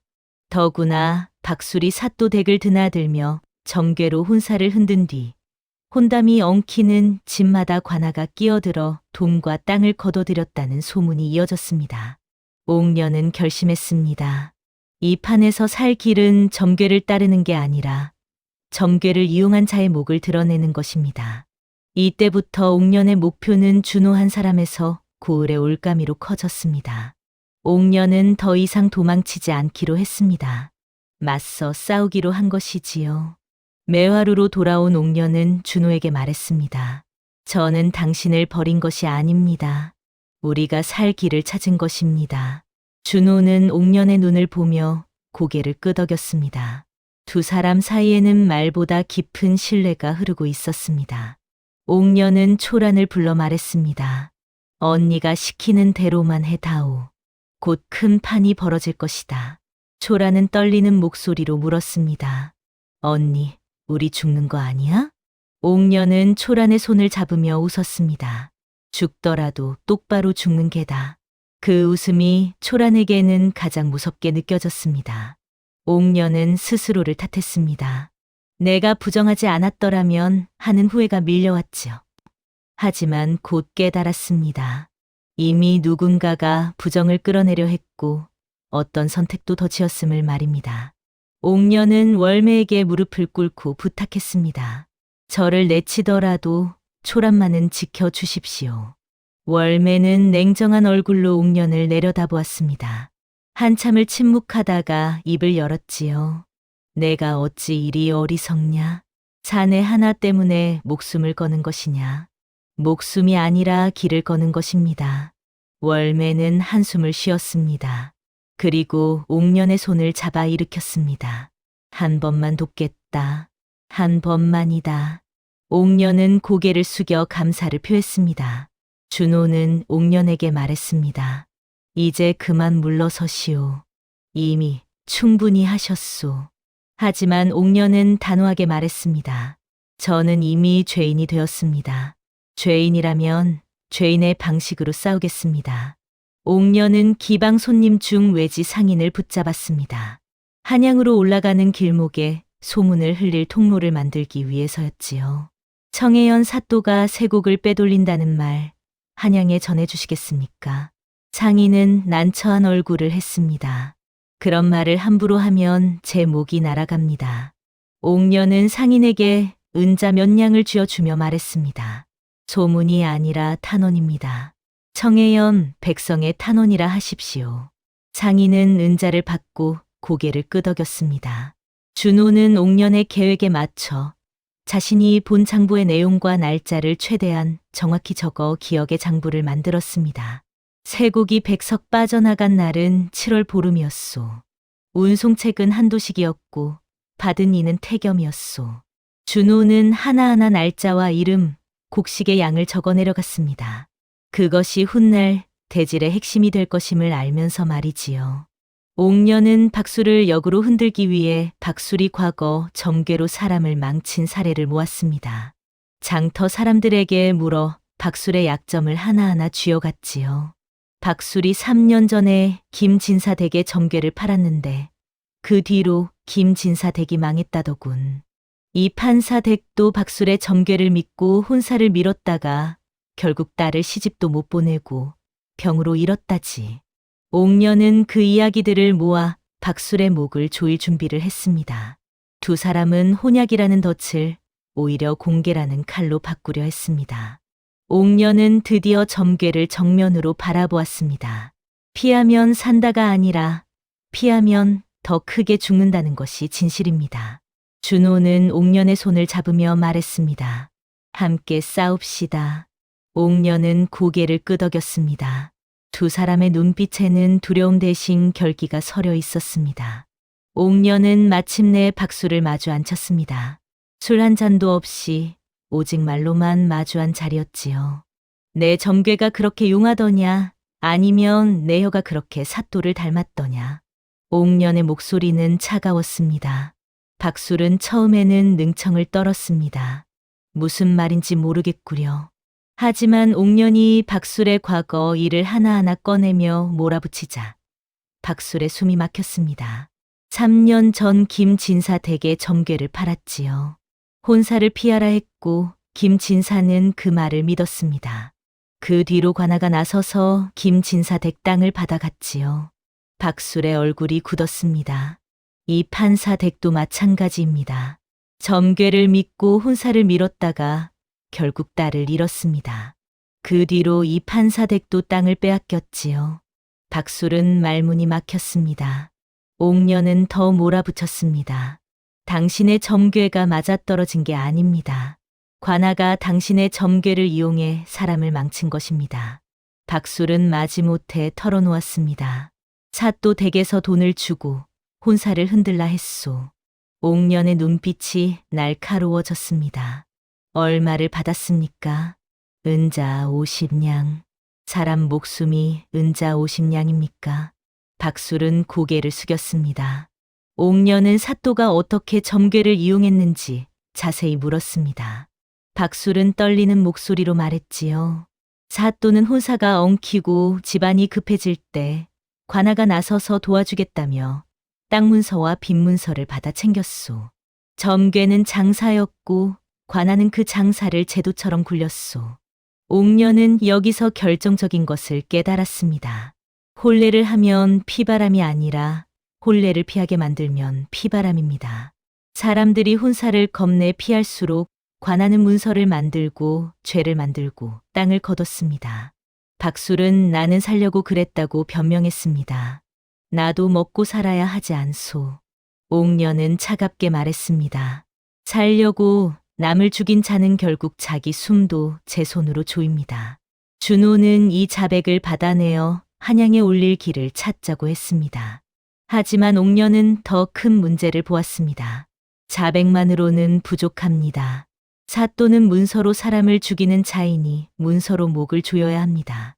더구나 박술이 사또 댁을 드나들며 정궤로 혼사를 흔든 뒤 혼담이 엉키는 집마다 관아가 끼어들어 돈과 땅을 거둬들였다는 소문이 이어졌습니다. 옥녀는 결심했습니다. 이 판에서 살 길은 점괘를 따르는 게 아니라 점괘를 이용한 자의 목을 드러내는 것입니다. 이때부터 옥년의 목표는 준호 한 사람에서 고을의 올가미로 커졌습니다. 옥년은 더 이상 도망치지 않기로 했습니다. 맞서 싸우기로 한 것이지요. 매화루로 돌아온 옥년은 준호에게 말했습니다. 저는 당신을 버린 것이 아닙니다. 우리가 살 길을 찾은 것입니다. 준호는 옥년의 눈을 보며 고개를 끄덕였습니다. 두 사람 사이에는 말보다 깊은 신뢰가 흐르고 있었습니다. 옥년은 초란을 불러 말했습니다. 언니가 시키는 대로만 해다오. 곧 큰 판이 벌어질 것이다. 초란은 떨리는 목소리로 물었습니다. 언니, 우리 죽는 거 아니야? 옥년은 초란의 손을 잡으며 웃었습니다. 죽더라도 똑바로 죽는 게다. 그 웃음이 초란에게는 가장 무섭게 느껴졌습니다. 옥년은 스스로를 탓했습니다. 내가 부정하지 않았더라면 하는 후회가 밀려왔지요. 하지만 곧 깨달았습니다. 이미 누군가가 부정을 끌어내려 했고 어떤 선택도 더 지었음을 말입니다. 옥년은 월매에게 무릎을 꿇고 부탁했습니다. 저를 내치더라도 초란만은 지켜주십시오. 월매는 냉정한 얼굴로 옥년을 내려다보았습니다. 한참을 침묵하다가 입을 열었지요. 내가 어찌 이리 어리석냐? 자네 하나 때문에 목숨을 거는 것이냐? 목숨이 아니라 길을 거는 것입니다. 월매는 한숨을 쉬었습니다. 그리고 옥년의 손을 잡아 일으켰습니다. 한 번만 돕겠다. 한 번만이다. 옥년은 고개를 숙여 감사를 표했습니다. 준호는 옥년에게 말했습니다. 이제 그만 물러서시오. 이미 충분히 하셨소. 하지만 옥년은 단호하게 말했습니다. 저는 이미 죄인이 되었습니다. 죄인이라면 죄인의 방식으로 싸우겠습니다. 옥년은 기방 손님 중 외지 상인을 붙잡았습니다. 한양으로 올라가는 길목에 소문을 흘릴 통로를 만들기 위해서였지요. 청해연 사또가 세곡을 빼돌린다는 말 한양에 전해주시겠습니까? 상인은 난처한 얼굴을 했습니다. 그런 말을 함부로 하면 제 목이 날아갑니다. 옥년은 상인에게 은자 몇 냥을 쥐어주며 말했습니다. 소문이 아니라 탄원입니다. 청해연 백성의 탄원이라 하십시오. 상인은 은자를 받고 고개를 끄덕였습니다. 준호는 옥년의 계획에 맞춰 자신이 본 장부의 내용과 날짜를 최대한 정확히 적어 기억의 장부를 만들었습니다. 세곡이 백석 빠져나간 날은 7월 보름이었소. 운송책은 한도식이었고 받은 이는 태겸이었소. 준호는 하나하나 날짜와 이름, 곡식의 양을 적어 내려갔습니다. 그것이 훗날 대질의 핵심이 될 것임을 알면서 말이지요. 옥년은 박술을 역으로 흔들기 위해 박술이 과거 점괘로 사람을 망친 사례를 모았습니다. 장터 사람들에게 물어 박술의 약점을 하나하나 쥐어갔지요. 박술이 3년 전에 김진사 댁에 점괘를 팔았는데 그 뒤로 김진사 댁이 망했다더군. 이 판사 댁도 박술의 점괘를 믿고 혼사를 미뤘다가 결국 딸을 시집도 못 보내고 병으로 잃었다지. 옥년은 그 이야기들을 모아 박술의 목을 조일 준비를 했습니다. 두 사람은 혼약이라는 덫을 오히려 공개라는 칼로 바꾸려 했습니다. 옥년은 드디어 점괘를 정면으로 바라보았습니다. 피하면 산다가 아니라 피하면 더 크게 죽는다는 것이 진실입니다. 준호는 옥년의 손을 잡으며 말했습니다. 함께 싸웁시다. 옥년은 고개를 끄덕였습니다. 두 사람의 눈빛에는 두려움 대신 결기가 서려 있었습니다. 옥년은 마침내 박수를 마주 앉혔습니다. 술 한 잔도 없이 오직 말로만 마주한 자리였지요. 내 점괘가 그렇게 용하더냐? 아니면 내 혀가 그렇게 사또를 닮았더냐? 옥년의 목소리는 차가웠습니다. 박술은 처음에는 능청을 떨었습니다. 무슨 말인지 모르겠구려. 하지만 옥년이 박술의 과거 일을 하나하나 꺼내며 몰아붙이자 박술의 숨이 막혔습니다. 3년 전 김진사 댁에 점괘를 팔았지요. 혼사를 피하라 했고 김진사는 그 말을 믿었습니다. 그 뒤로 관아가 나서서 김진사 댁 땅을 받아갔지요. 박술의 얼굴이 굳었습니다. 이 판사 댁도 마찬가지입니다. 점괘를 믿고 혼사를 미뤘다가 결국 딸을 잃었습니다. 그 뒤로 이 판사 댁도 땅을 빼앗겼지요. 박술은 말문이 막혔습니다. 옥녀는 더 몰아붙였습니다. 당신의 점괘가 맞아떨어진 게 아닙니다. 관아가 당신의 점괘를 이용해 사람을 망친 것입니다. 박술은 마지못해 털어놓았습니다. 사또 댁에서 돈을 주고 혼사를 흔들라 했소. 옥년의 눈빛이 날카로워졌습니다. 얼마를 받았습니까? 은자 50냥. 사람 목숨이 은자 50냥입니까? 박술은 고개를 숙였습니다. 옥년은 사또가 어떻게 점괘를 이용했는지 자세히 물었습니다. 박술은 떨리는 목소리로 말했지요. 사또는 혼사가 엉키고 집안이 급해질 때 관아가 나서서 도와주겠다며 땅 문서와 빚 문서를 받아 챙겼소. 점괘는 장사였고 관아는 그 장사를 제도처럼 굴렸소. 옥녀는 여기서 결정적인 것을 깨달았습니다. 혼례를 하면 피바람이 아니라 혼례를 피하게 만들면 피바람입니다. 사람들이 혼사를 겁내 피할수록 관아는 문서를 만들고 죄를 만들고 땅을 거뒀습니다. 박술은 나는 살려고 그랬다고 변명했습니다. 나도 먹고 살아야 하지 않소. 옥녀는 차갑게 말했습니다. 살려고 남을 죽인 자는 결국 자기 숨도 제 손으로 조입니다. 준호는 이 자백을 받아내어 한양에 올릴 길을 찾자고 했습니다. 하지만 옥녀는 더 큰 문제를 보았습니다. 자백만으로는 부족합니다. 사또는 문서로 사람을 죽이는 자이니 문서로 목을 조여야 합니다.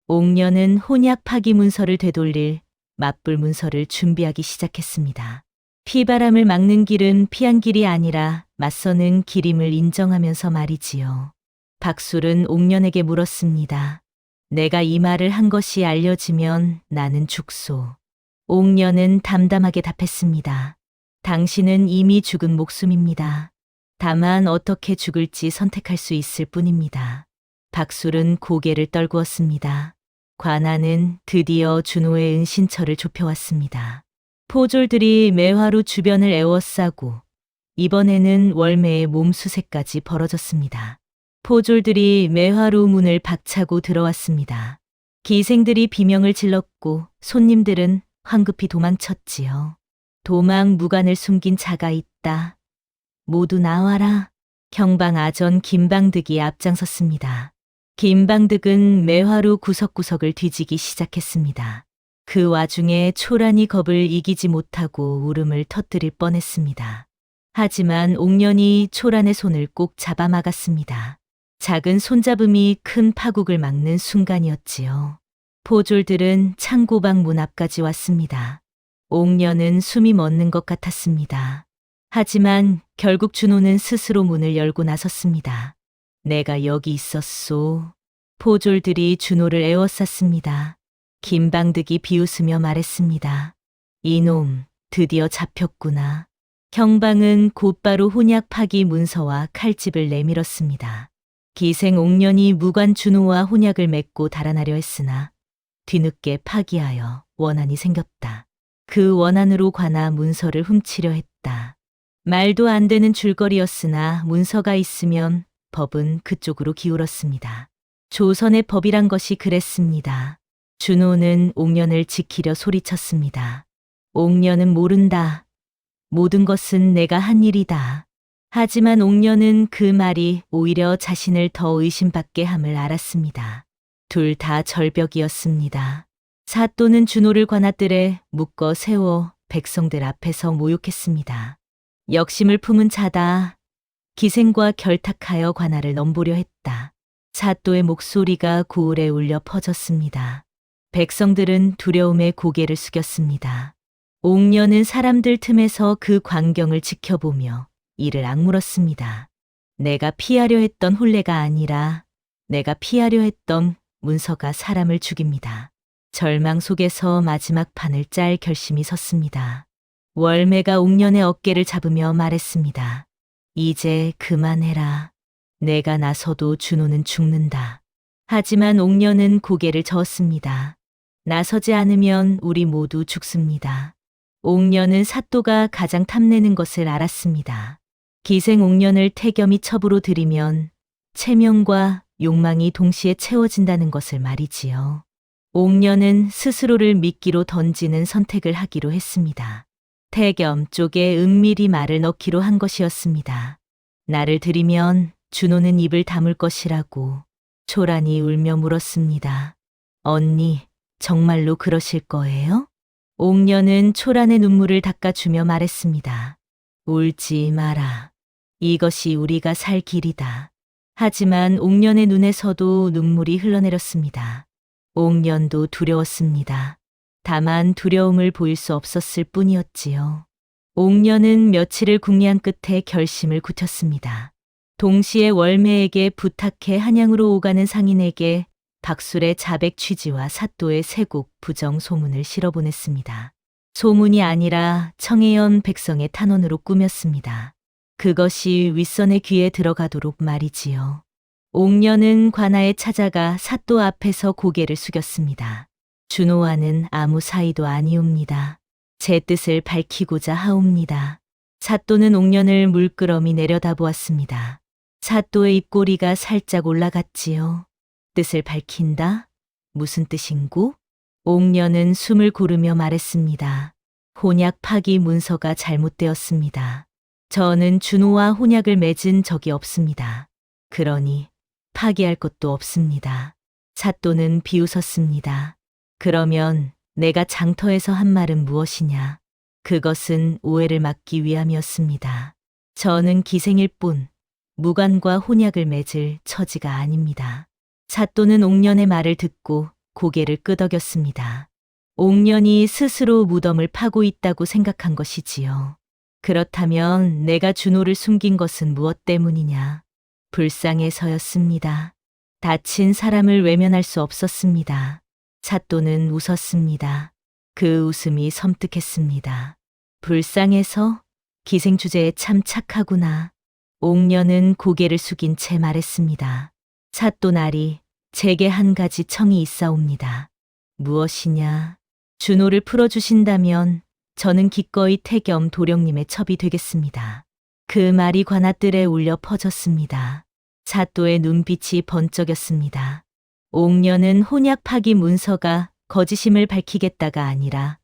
옥녀는 혼약 파기 문서를 되돌릴 맞불 문서를 준비하기 시작했습니다. 피바람을 막는 길은 피한 길이 아니라 맞서는 길임을 인정하면서 말이지요. 박술은 옥년에게 물었습니다. 내가 이 말을 한 것이 알려지면 나는 죽소. 옥년은 담담하게 답했습니다. 당신은 이미 죽은 목숨입니다. 다만 어떻게 죽을지 선택할 수 있을 뿐입니다. 박술은 고개를 떨구었습니다. 관아는 드디어 준호의 은신처를 좁혀왔습니다. 포졸들이 매화로 주변을 에워싸고 이번에는 월매의 몸수색까지 벌어졌습니다. 포졸들이 매화로 문을 박차고 들어왔습니다. 기생들이 비명을 질렀고 손님들은 황급히 도망쳤지요. 도망 무관을 숨긴 자가 있다. 모두 나와라. 경방아전 김방득이 앞장섰습니다. 김방득은 매화로 구석구석을 뒤지기 시작했습니다. 그 와중에 초란이 겁을 이기지 못하고 울음을 터뜨릴 뻔했습니다. 하지만 옥년이 초란의 손을 꼭 잡아 막았습니다. 작은 손잡음이 큰 파국을 막는 순간이었지요. 포졸들은 창고방 문 앞까지 왔습니다. 옥년은 숨이 멎는 것 같았습니다. 하지만 결국 준호는 스스로 문을 열고 나섰습니다. 내가 여기 있었소. 포졸들이 준호를 에워쌌습니다. 김방득이 비웃으며 말했습니다. 이놈, 드디어 잡혔구나. 경방은 곧바로 혼약 파기 문서와 칼집을 내밀었습니다. 기생 옥년이 무관 준호와 혼약을 맺고 달아나려 했으나 뒤늦게 파기하여 원한이 생겼다. 그 원한으로 관아 문서를 훔치려 했다. 말도 안 되는 줄거리였으나 문서가 있으면 법은 그쪽으로 기울었습니다. 조선의 법이란 것이 그랬습니다. 준호는 옥년을 지키려 소리쳤습니다. 옥년은 모른다. 모든 것은 내가 한 일이다. 하지만 옥년은 그 말이 오히려 자신을 더 의심받게 함을 알았습니다. 둘 다 절벽이었습니다. 사또는 준호를 관아들에 묶어 세워 백성들 앞에서 모욕했습니다. 역심을 품은 자다. 기생과 결탁하여 관아를 넘보려 했다. 사또의 목소리가 고을에 울려 퍼졌습니다. 백성들은 두려움에 고개를 숙였습니다. 옥년은 사람들 틈에서 그 광경을 지켜보며 이를 악물었습니다. 내가 피하려 했던 혼례가 아니라 내가 피하려 했던 문서가 사람을 죽입니다. 절망 속에서 마지막 판을 짤 결심이 섰습니다. 월매가 옥년의 어깨를 잡으며 말했습니다. 이제 그만해라. 내가 나서도 준호는 죽는다. 하지만 옥년은 고개를 저었습니다. 나서지 않으면 우리 모두 죽습니다. 옥년은 사또가 가장 탐내는 것을 알았습니다. 기생 옥년을 태겸이 첩으로 들이면 체면과 욕망이 동시에 채워진다는 것을 말이지요. 옥년은 스스로를 미끼로 던지는 선택을 하기로 했습니다. 태겸 쪽에 은밀히 말을 넣기로 한 것이었습니다. 나를 들이면 준호는 입을 다물 것이라고 초란이 울며 물었습니다. 언니, 정말로 그러실 거예요? 옥년은 초란의 눈물을 닦아주며 말했습니다. 울지 마라. 이것이 우리가 살 길이다. 하지만 옥년의 눈에서도 눈물이 흘러내렸습니다. 옥년도 두려웠습니다. 다만 두려움을 보일 수 없었을 뿐이었지요. 옥년은 며칠을 궁리한 끝에 결심을 굳혔습니다. 동시에 월매에게 부탁해 한양으로 오가는 상인에게 박술의 자백 취지와 사또의 세곡 부정 소문을 실어보냈습니다. 소문이 아니라 청해연 백성의 탄원으로 꾸몄습니다. 그것이 윗선의 귀에 들어가도록 말이지요. 옥년은 관아에 찾아가 사또 앞에서 고개를 숙였습니다. 준호와는 아무 사이도 아니옵니다. 제 뜻을 밝히고자 하옵니다. 사또는 옥년을 물끄러미 내려다보았습니다. 사또의 입꼬리가 살짝 올라갔지요. 뜻을 밝힌다? 무슨 뜻인고? 옥년은 숨을 고르며 말했습니다. 혼약 파기 문서가 잘못되었습니다. 저는 준호와 혼약을 맺은 적이 없습니다. 그러니 파기할 것도 없습니다. 사또는 비웃었습니다. 그러면 내가 장터에서 한 말은 무엇이냐? 그것은 오해를 막기 위함이었습니다. 저는 기생일 뿐 무관과 혼약을 맺을 처지가 아닙니다. 사또는 옥년의 말을 듣고 고개를 끄덕였습니다. 옥년이 스스로 무덤을 파고 있다고 생각한 것이지요. 그렇다면 내가 준호를 숨긴 것은 무엇 때문이냐? 불쌍해서였습니다. 다친 사람을 외면할 수 없었습니다. 사또는 웃었습니다. 그 웃음이 섬뜩했습니다. 불쌍해서? 기생 주제에 참 착하구나. 옥년은 고개를 숙인 채 말했습니다. 사또 나리, 제게 한 가지 청이 있사옵니다. 무엇이냐? 준호를 풀어주신다면 저는 기꺼이 태겸 도령님의 첩이 되겠습니다. 그 말이 관아뜰에 울려 퍼졌습니다. 사또의 눈빛이 번쩍였습니다. 옥년은 혼약 파기 문서가 거짓임을 밝히겠다가 아니라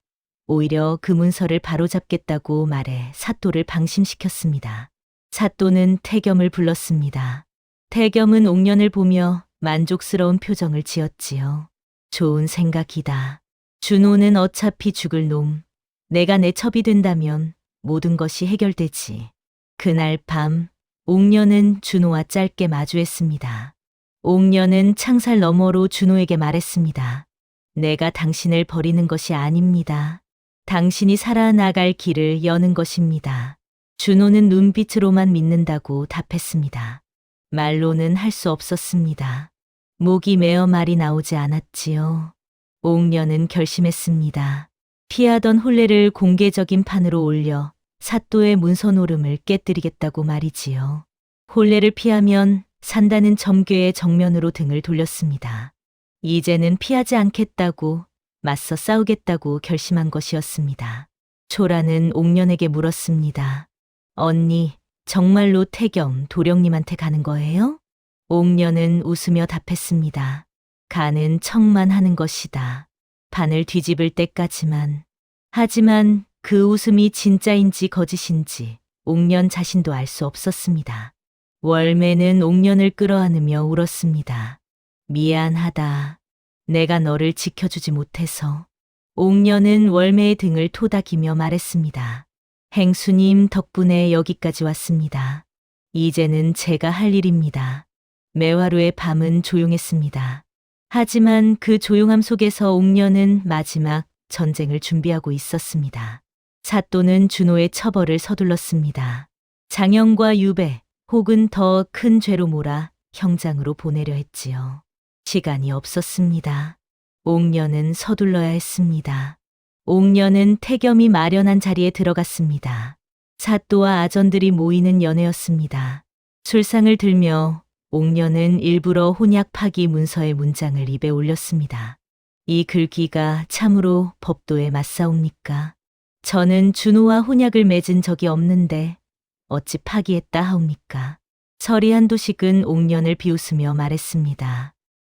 오히려 그 문서를 바로잡겠다고 말해 사또를 방심시켰습니다. 사또는 태겸을 불렀습니다. 태겸은 옥년을 보며 만족스러운 표정을 지었지요. 좋은 생각이다. 준호는 어차피 죽을 놈. 내가 내 첩이 된다면 모든 것이 해결되지. 그날 밤 옥년은 준호와 짧게 마주했습니다. 옥년은 창살 너머로 준호에게 말했습니다. 내가 당신을 버리는 것이 아닙니다. 당신이 살아나갈 길을 여는 것입니다. 준호는 눈빛으로만 믿는다고 답했습니다. 말로는 할 수 없었습니다. 목이 메어 말이 나오지 않았지요. 옥년은 결심했습니다. 피하던 혼례를 공개적인 판으로 올려 사또의 문서 노름을 깨뜨리겠다고 말이지요. 혼례를 피하면 산다는 점괘의 정면으로 등을 돌렸습니다. 이제는 피하지 않겠다고 맞서 싸우겠다고 결심한 것이었습니다. 초라는 옥년에게 물었습니다. 언니, 정말로 태겸 도령님한테 가는 거예요? 옥년은 웃으며 답했습니다. 가는 척만 하는 것이다. 판을 뒤집을 때까지만. 하지만 그 웃음이 진짜인지 거짓인지 옥년 자신도 알 수 없었습니다. 월매는 옥년을 끌어안으며 울었습니다. 미안하다. 내가 너를 지켜주지 못해서. 옥년은 월매의 등을 토닥이며 말했습니다. 행수님 덕분에 여기까지 왔습니다. 이제는 제가 할 일입니다. 매화루의 밤은 조용했습니다. 하지만 그 조용함 속에서 옥년은 마지막 전쟁을 준비하고 있었습니다. 사또는 준호의 처벌을 서둘렀습니다. 장영과 유배 혹은 더 큰 죄로 몰아 형장으로 보내려 했지요. 시간이 없었습니다. 옥년은 서둘러야 했습니다. 옥녀는 태겸이 마련한 자리에 들어갔습니다. 사또와 아전들이 모이는 연회였습니다. 술상을 들며 옥녀는 일부러 혼약 파기 문서의 문장을 입에 올렸습니다. 이 글귀가 참으로 법도에 맞사옵니까? 저는 준호와 혼약을 맺은 적이 없는데 어찌 파기했다 하옵니까? 서리 한도식은 옥년을 비웃으며 말했습니다.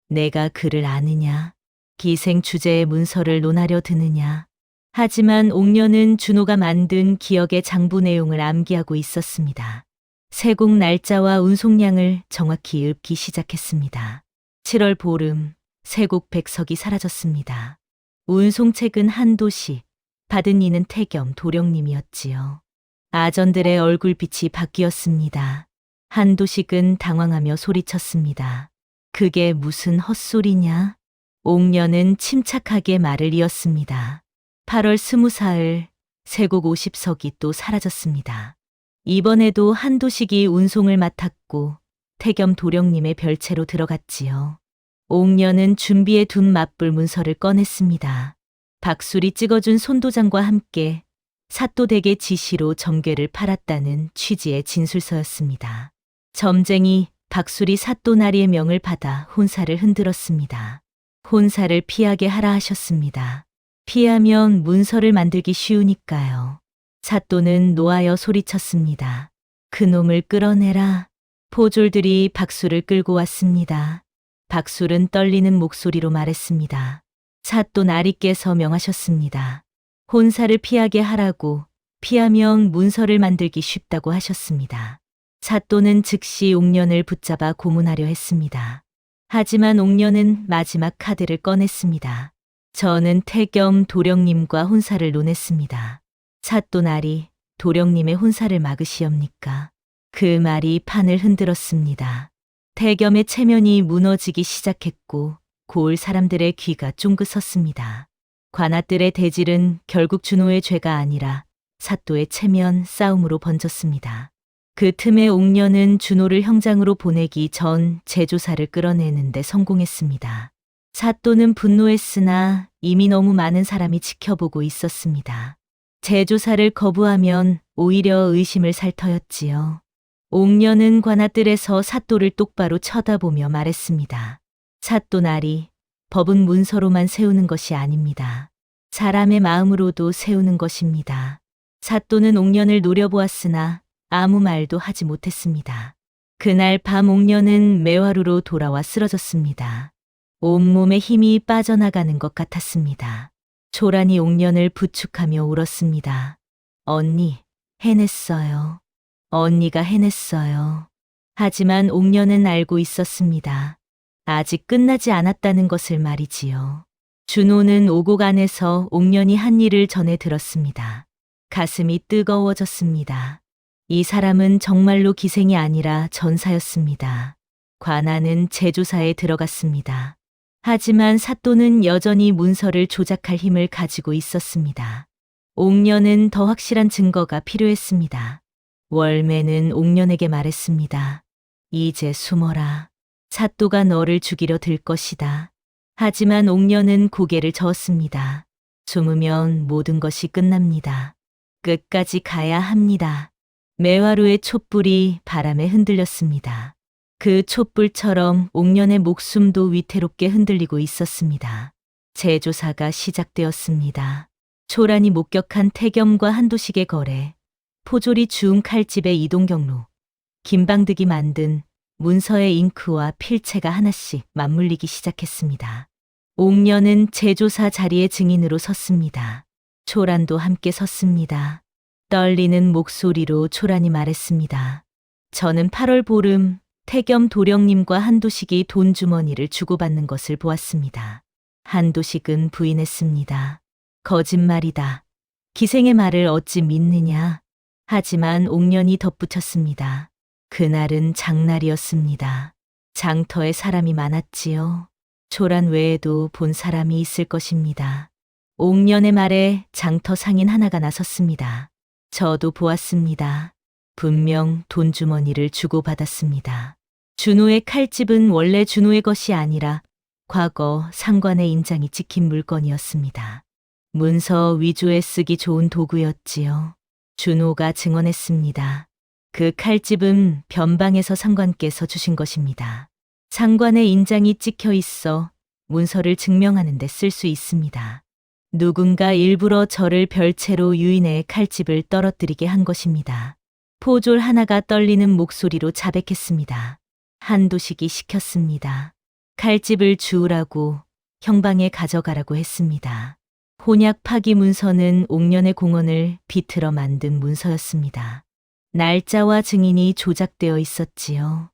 내가 그를 아느냐? 기생 주제의 문서를 논하려 드느냐? 하지만 옥년은 준호가 만든 기억의 장부 내용을 암기하고 있었습니다. 세곡 날짜와 운송량을 정확히 읊기 시작했습니다. 7월 보름, 세곡 백석이 사라졌습니다. 운송책은 한도식, 받은 이는 태겸 도령님이었지요. 아전들의 얼굴빛이 바뀌었습니다. 한도식은 당황하며 소리쳤습니다. 그게 무슨 헛소리냐? 옥년은 침착하게 말을 이었습니다. 8월 20사흘, 세곡 50석이 또 사라졌습니다. 이번에도 한도식이 운송을 맡았고 태겸 도령님의 별채로 들어갔지요. 옥년은 준비해 둔 맞불 문서를 꺼냈습니다. 박술이 찍어준 손도장과 함께 사또댁의 지시로 점괘를 팔았다는 취지의 진술서였습니다. 점쟁이 박술이 사또나리의 명을 받아 혼사를 흔들었습니다. 혼사를 피하게 하라 하셨습니다. 피하면 문서를 만들기 쉬우니까요. 사또는 노하여 소리쳤습니다. 그놈을 끌어내라. 포졸들이 박술을 끌고 왔습니다. 박술은 떨리는 목소리로 말했습니다. 사또 나리께서 명하셨습니다. 혼사를 피하게 하라고, 피하면 문서를 만들기 쉽다고 하셨습니다. 사또는 즉시 옥년을 붙잡아 고문하려 했습니다. 하지만 옥년은 마지막 카드를 꺼냈습니다. 저는 태겸 도령님과 혼사를 논했습니다. 사또 나리, 도령님의 혼사를 막으시옵니까? 그 말이 판을 흔들었습니다. 태겸의 체면이 무너지기 시작했고 고을 사람들의 귀가 쫑긋 섰습니다. 관아들의 대질은 결국 준호의 죄가 아니라 사또의 체면 싸움으로 번졌습니다. 그 틈에 옥년은 준호를 형장으로 보내기 전 제조사를 끌어내는데 성공했습니다. 사또는 분노했으나 이미 너무 많은 사람이 지켜보고 있었습니다. 제조사를 거부하면 오히려 의심을 살 터였지요. 옥년은 관아뜰에서 사또를 똑바로 쳐다보며 말했습니다. 사또 나리, 법은 문서로만 세우는 것이 아닙니다. 사람의 마음으로도 세우는 것입니다. 사또는 옥년을 노려보았으나 아무 말도 하지 못했습니다. 그날 밤 옥년은 매화루로 돌아와 쓰러졌습니다. 온몸에 힘이 빠져나가는 것 같았습니다. 초란이 옥년을 부축하며 울었습니다. 언니, 해냈어요. 언니가 해냈어요. 하지만 옥년은 알고 있었습니다. 아직 끝나지 않았다는 것을 말이지요. 준호는 오곡 안에서 옥년이 한 일을 전해 들었습니다. 가슴이 뜨거워졌습니다. 이 사람은 정말로 기생이 아니라 전사였습니다. 관아는 제조사에 들어갔습니다. 하지만 사또는 여전히 문서를 조작할 힘을 가지고 있었습니다. 옥년은 더 확실한 증거가 필요했습니다. 월매는 옥년에게 말했습니다. 이제 숨어라. 사또가 너를 죽이려 들 것이다. 하지만 옥년은 고개를 저었습니다. 숨으면 모든 것이 끝납니다. 끝까지 가야 합니다. 매화루의 촛불이 바람에 흔들렸습니다. 그 촛불처럼 옥년의 목숨도 위태롭게 흔들리고 있었습니다. 제조사가 시작되었습니다. 초란이 목격한 태겸과 한도식의 거래, 포졸이 주운 칼집의 이동 경로, 김방득이 만든 문서의 잉크와 필체가 하나씩 맞물리기 시작했습니다. 옥년은 제조사 자리의 증인으로 섰습니다. 초란도 함께 섰습니다. 떨리는 목소리로 초란이 말했습니다. 저는 8월 보름 태겸 도령님과 한도식이 돈 주머니를 주고받는 것을 보았습니다. 한도식은 부인했습니다. 거짓말이다. 기생의 말을 어찌 믿느냐. 하지만 옥년이 덧붙였습니다. 그날은 장날이었습니다. 장터에 사람이 많았지요. 초란 외에도 본 사람이 있을 것입니다. 옥년의 말에 장터 상인 하나가 나섰습니다. 저도 보았습니다. 분명 돈 주머니를 주고받았습니다. 준호의 칼집은 원래 준호의 것이 아니라 과거 상관의 인장이 찍힌 물건이었습니다. 문서 위조에 쓰기 좋은 도구였지요. 준호가 증언했습니다. 그 칼집은 변방에서 상관께서 주신 것입니다. 상관의 인장이 찍혀 있어 문서를 증명하는 데 쓸 수 있습니다. 누군가 일부러 저를 별채로 유인해 칼집을 떨어뜨리게 한 것입니다. 포졸 하나가 떨리는 목소리로 자백했습니다. 한도식이 시켰습니다. 칼집을 주우라고 형방에 가져가라고 했습니다. 혼약 파기 문서는 옥년의 공언을 비틀어 만든 문서였습니다. 날짜와 증인이 조작되어 있었지요.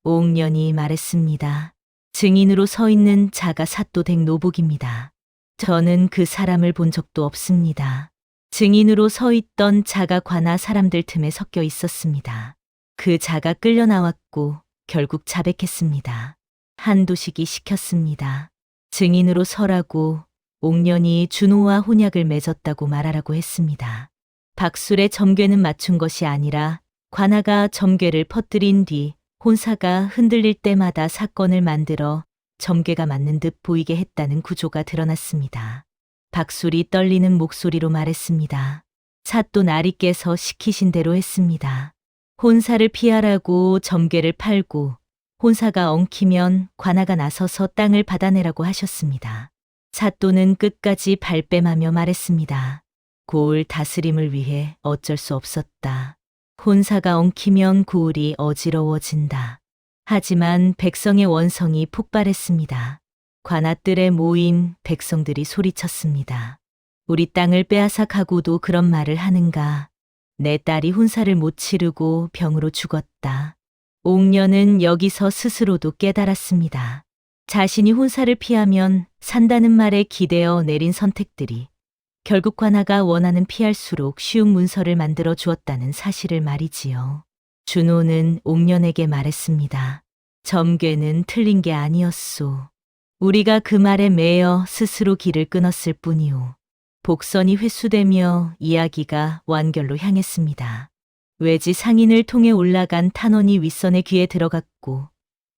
옥년이 말했습니다. 증인으로 서 있는 자가 사또댁 노복입니다. 저는 그 사람을 본 적도 없습니다. 증인으로 서 있던 자가 관아 사람들 틈에 섞여 있었습니다. 그 자가 끌려 나왔고 결국 자백했습니다. 한도식이 시켰습니다. 증인으로 서라고 옥년이 준호와 혼약을 맺었다고 말하라고 했습니다. 박술의 점괘는 맞춘 것이 아니라 관아가 점괘를 퍼뜨린 뒤 혼사가 흔들릴 때마다 사건을 만들어 점괘가 맞는 듯 보이게 했다는 구조가 드러났습니다. 박술이 떨리는 목소리로 말했습니다. 사또 나리께서 시키신 대로 했습니다. 혼사를 피하라고 점괘를 팔고 혼사가 엉키면 관아가 나서서 땅을 받아내라고 하셨습니다. 사또는 끝까지 발뺌하며 말했습니다. 고을 다스림을 위해 어쩔 수 없었다. 혼사가 엉키면 고을이 어지러워진다. 하지만 백성의 원성이 폭발했습니다. 관아뜰에 모인 백성들이 소리쳤습니다. 우리 땅을 빼앗아 가고도 그런 말을 하는가. 내 딸이 혼사를 못 치르고 병으로 죽었다. 옥년은 여기서 스스로도 깨달았습니다. 자신이 혼사를 피하면 산다는 말에 기대어 내린 선택들이 결국 관아가 원하는 피할수록 쉬운 문서를 만들어 주었다는 사실을 말이지요. 준호는 옥년에게 말했습니다. 점괘는 틀린 게 아니었소. 우리가 그 말에 매여 스스로 길을 끊었을 뿐이오. 복선이 회수되며 이야기가 완결로 향했습니다. 외지 상인을 통해 올라간 탄원이 윗선의 귀에 들어갔고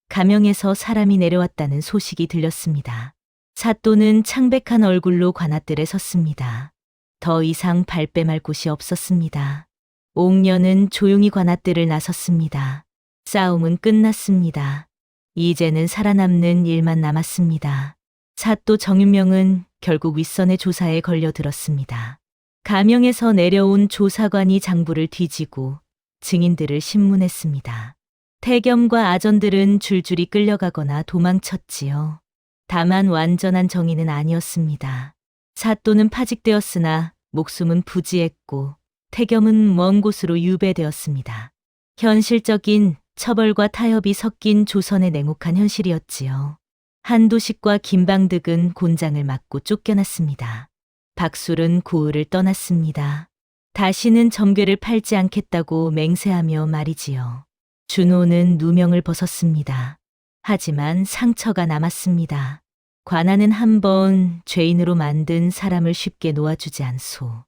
가명에서 사람이 내려왔다는 소식이 들렸습니다. 사또는 창백한 얼굴로 관아뜰에 섰습니다. 더 이상 발뺌할 곳이 없었습니다. 옥년은 조용히 관아뜰을 나섰습니다. 싸움은 끝났습니다. 이제는 살아남는 일만 남았습니다. 사또 정윤명은 결국 윗선의 조사에 걸려들었습니다. 가명에서 내려온 조사관이 장부를 뒤지고 증인들을 신문했습니다. 태겸과 아전들은 줄줄이 끌려가거나 도망쳤지요. 다만 완전한 정의는 아니었습니다. 사또는 파직되었으나 목숨은 부지했고 태겸은 먼 곳으로 유배되었습니다. 현실적인 처벌과 타협이 섞인 조선의 냉혹한 현실이었지요. 한도식과 김방득은 곤장을 맞고 쫓겨났습니다. 박술은 고을을 떠났습니다. 다시는 점괘를 팔지 않겠다고 맹세하며 말이지요. 준호는 누명을 벗었습니다. 하지만 상처가 남았습니다. 관아는 한번 죄인으로 만든 사람을 쉽게 놓아주지 않소.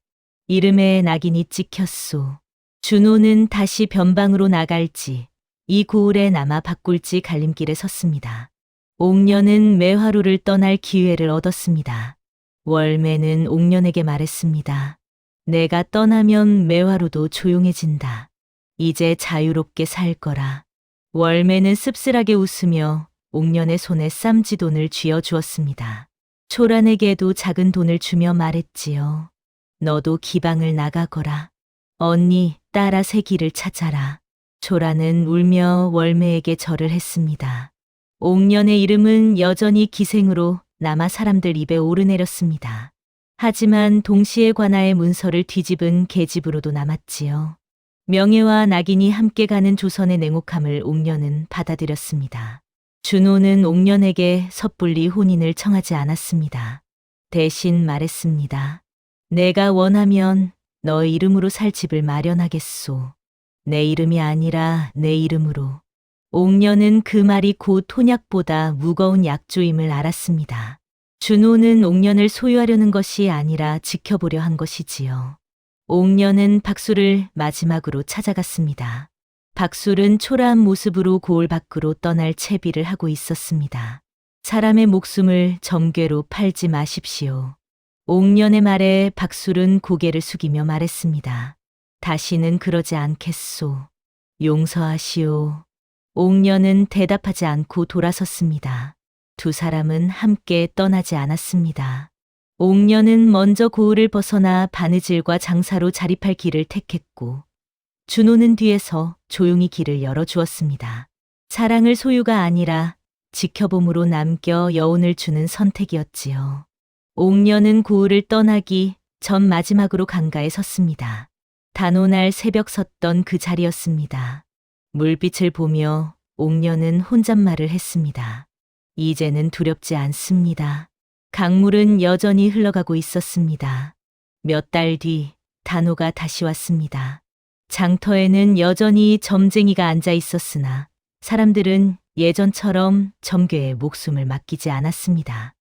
이름에 낙인이 찍혔소. 준호는 다시 변방으로 나갈지 이 고을에 남아 바꿀지 갈림길에 섰습니다. 옥년은 매화루를 떠날 기회를 얻었습니다. 월매는 옥년에게 말했습니다. 내가 떠나면 매화루도 조용해진다. 이제 자유롭게 살 거라. 월매는 씁쓸하게 웃으며 옥년의 손에 쌈지돈을 쥐어 주었습니다. 초란에게도 작은 돈을 주며 말했지요. 너도 기방을 나가거라. 언니, 따라 새 길을 찾아라. 초란은 울며 월매에게 절을 했습니다. 옥년의 이름은 여전히 기생으로 남아 사람들 입에 오르내렸습니다. 하지만 동시에 관아의 문서를 뒤집은 계집으로도 남았지요. 명예와 낙인이 함께 가는 조선의 냉혹함을 옥년은 받아들였습니다. 준호는 옥년에게 섣불리 혼인을 청하지 않았습니다. 대신 말했습니다. 내가 원하면 너의 이름으로 살 집을 마련하겠소. 내 이름이 아니라 내 이름으로. 옥년은 그 말이 곧 혼약보다 무거운 약조임을 알았습니다. 준호는 옥년을 소유하려는 것이 아니라 지켜보려 한 것이지요. 옥년은 박술을 마지막으로 찾아갔습니다. 박술은 초라한 모습으로 고을 밖으로 떠날 채비를 하고 있었습니다. 사람의 목숨을 점괘로 팔지 마십시오. 옥년의 말에 박술은 고개를 숙이며 말했습니다. 다시는 그러지 않겠소. 용서하시오. 옥년은 대답하지 않고 돌아섰습니다. 두 사람은 함께 떠나지 않았습니다. 옥년은 먼저 고을을 벗어나 바느질과 장사로 자립할 길을 택했고, 준호는 뒤에서 조용히 길을 열어주었습니다. 사랑을 소유가 아니라 지켜봄으로 남겨 여운을 주는 선택이었지요. 옥년은 고을을 떠나기 전 마지막으로 강가에 섰습니다. 단오날 새벽 섰던 그 자리였습니다. 물빛을 보며 옥년은 혼잣말을 했습니다. 이제는 두렵지 않습니다. 강물은 여전히 흘러가고 있었습니다. 몇 달 뒤 단오가 다시 왔습니다. 장터에는 여전히 점쟁이가 앉아 있었으나 사람들은 예전처럼 점괘에 목숨을 맡기지 않았습니다.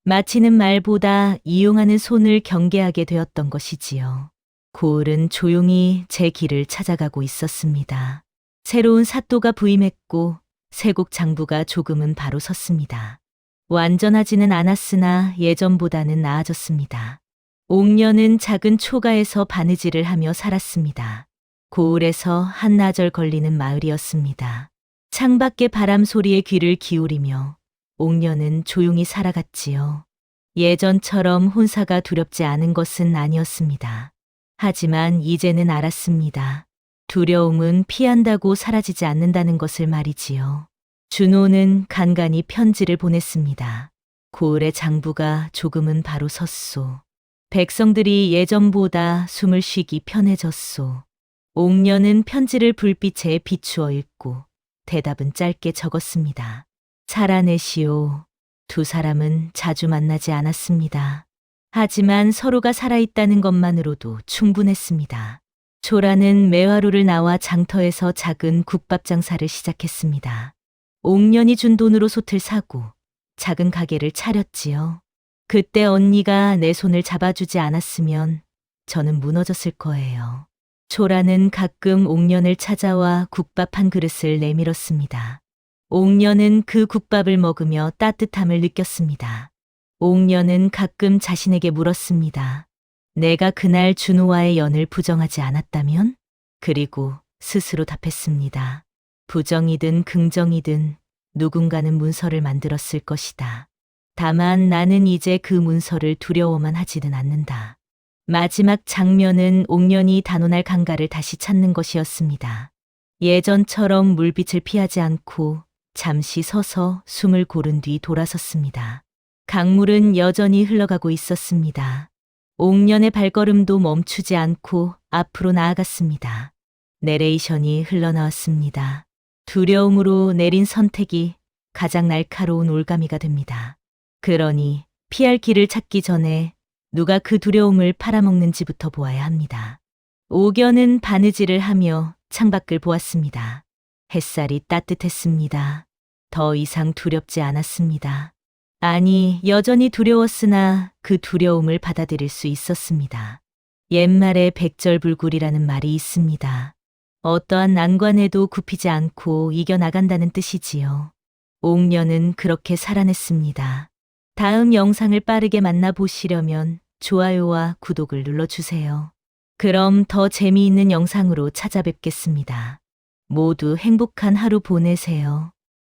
마치는 말보다 이용하는 손을 경계하게 되었던 것이지요. 고을은 조용히 제 길을 찾아가고 있었습니다. 새로운 사또가 부임했고 세곡 장부가 조금은 바로 섰습니다. 완전하지는 않았으나 예전보다는 나아졌습니다. 옥년은 작은 초가에서 바느질을 하며 살았습니다. 고을에서 한나절 걸리는 마을이었습니다. 창밖의 바람 소리에 귀를 기울이며 옥년은 조용히 살아갔지요. 예전처럼 혼사가 두렵지 않은 것은 아니었습니다. 하지만 이제는 알았습니다. 두려움은 피한다고 사라지지 않는다는 것을 말이지요. 준호는 간간히 편지를 보냈습니다. 고을의 장부가 조금은 바로 섰소. 백성들이 예전보다 숨을 쉬기 편해졌소. 옥년은 편지를 불빛에 비추어 읽고 대답은 짧게 적었습니다. 살아내시오. 두 사람은 자주 만나지 않았습니다. 하지만 서로가 살아있다는 것만으로도 충분했습니다. 조라는 매화로를 나와 장터에서 작은 국밥 장사를 시작했습니다. 옥년이 준 돈으로 솥을 사고 작은 가게를 차렸지요. 그때 언니가 내 손을 잡아주지 않았으면 저는 무너졌을 거예요. 조라는 가끔 옥년을 찾아와 국밥 한 그릇을 내밀었습니다. 옥년은 그 국밥을 먹으며 따뜻함을 느꼈습니다. 옥년은 가끔 자신에게 물었습니다. 내가 그날 준호와의 연을 부정하지 않았다면? 그리고 스스로 답했습니다. 부정이든 긍정이든 누군가는 문서를 만들었을 것이다. 다만 나는 이제 그 문서를 두려워만 하지는 않는다. 마지막 장면은 옥년이 단오날 강가를 다시 찾는 것이었습니다. 예전처럼 물빛을 피하지 않고 잠시 서서 숨을 고른 뒤 돌아섰습니다. 강물은 여전히 흘러가고 있었습니다. 옥년의 발걸음도 멈추지 않고 앞으로 나아갔습니다. 내레이션이 흘러나왔습니다. 두려움으로 내린 선택이 가장 날카로운 올가미가 됩니다. 그러니 피할 길을 찾기 전에 누가 그 두려움을 팔아먹는지부터 보아야 합니다. 옥연은 바느질을 하며 창밖을 보았습니다. 햇살이 따뜻했습니다. 더 이상 두렵지 않았습니다. 아니, 여전히 두려웠으나 그 두려움을 받아들일 수 있었습니다. 옛말에 백절불굴이라는 말이 있습니다. 어떠한 난관에도 굽히지 않고 이겨나간다는 뜻이지요. 옥년은 그렇게 살아냈습니다. 다음 영상을 빠르게 만나보시려면 좋아요와 구독을 눌러주세요. 그럼 더 재미있는 영상으로 찾아뵙겠습니다. 모두 행복한 하루 보내세요.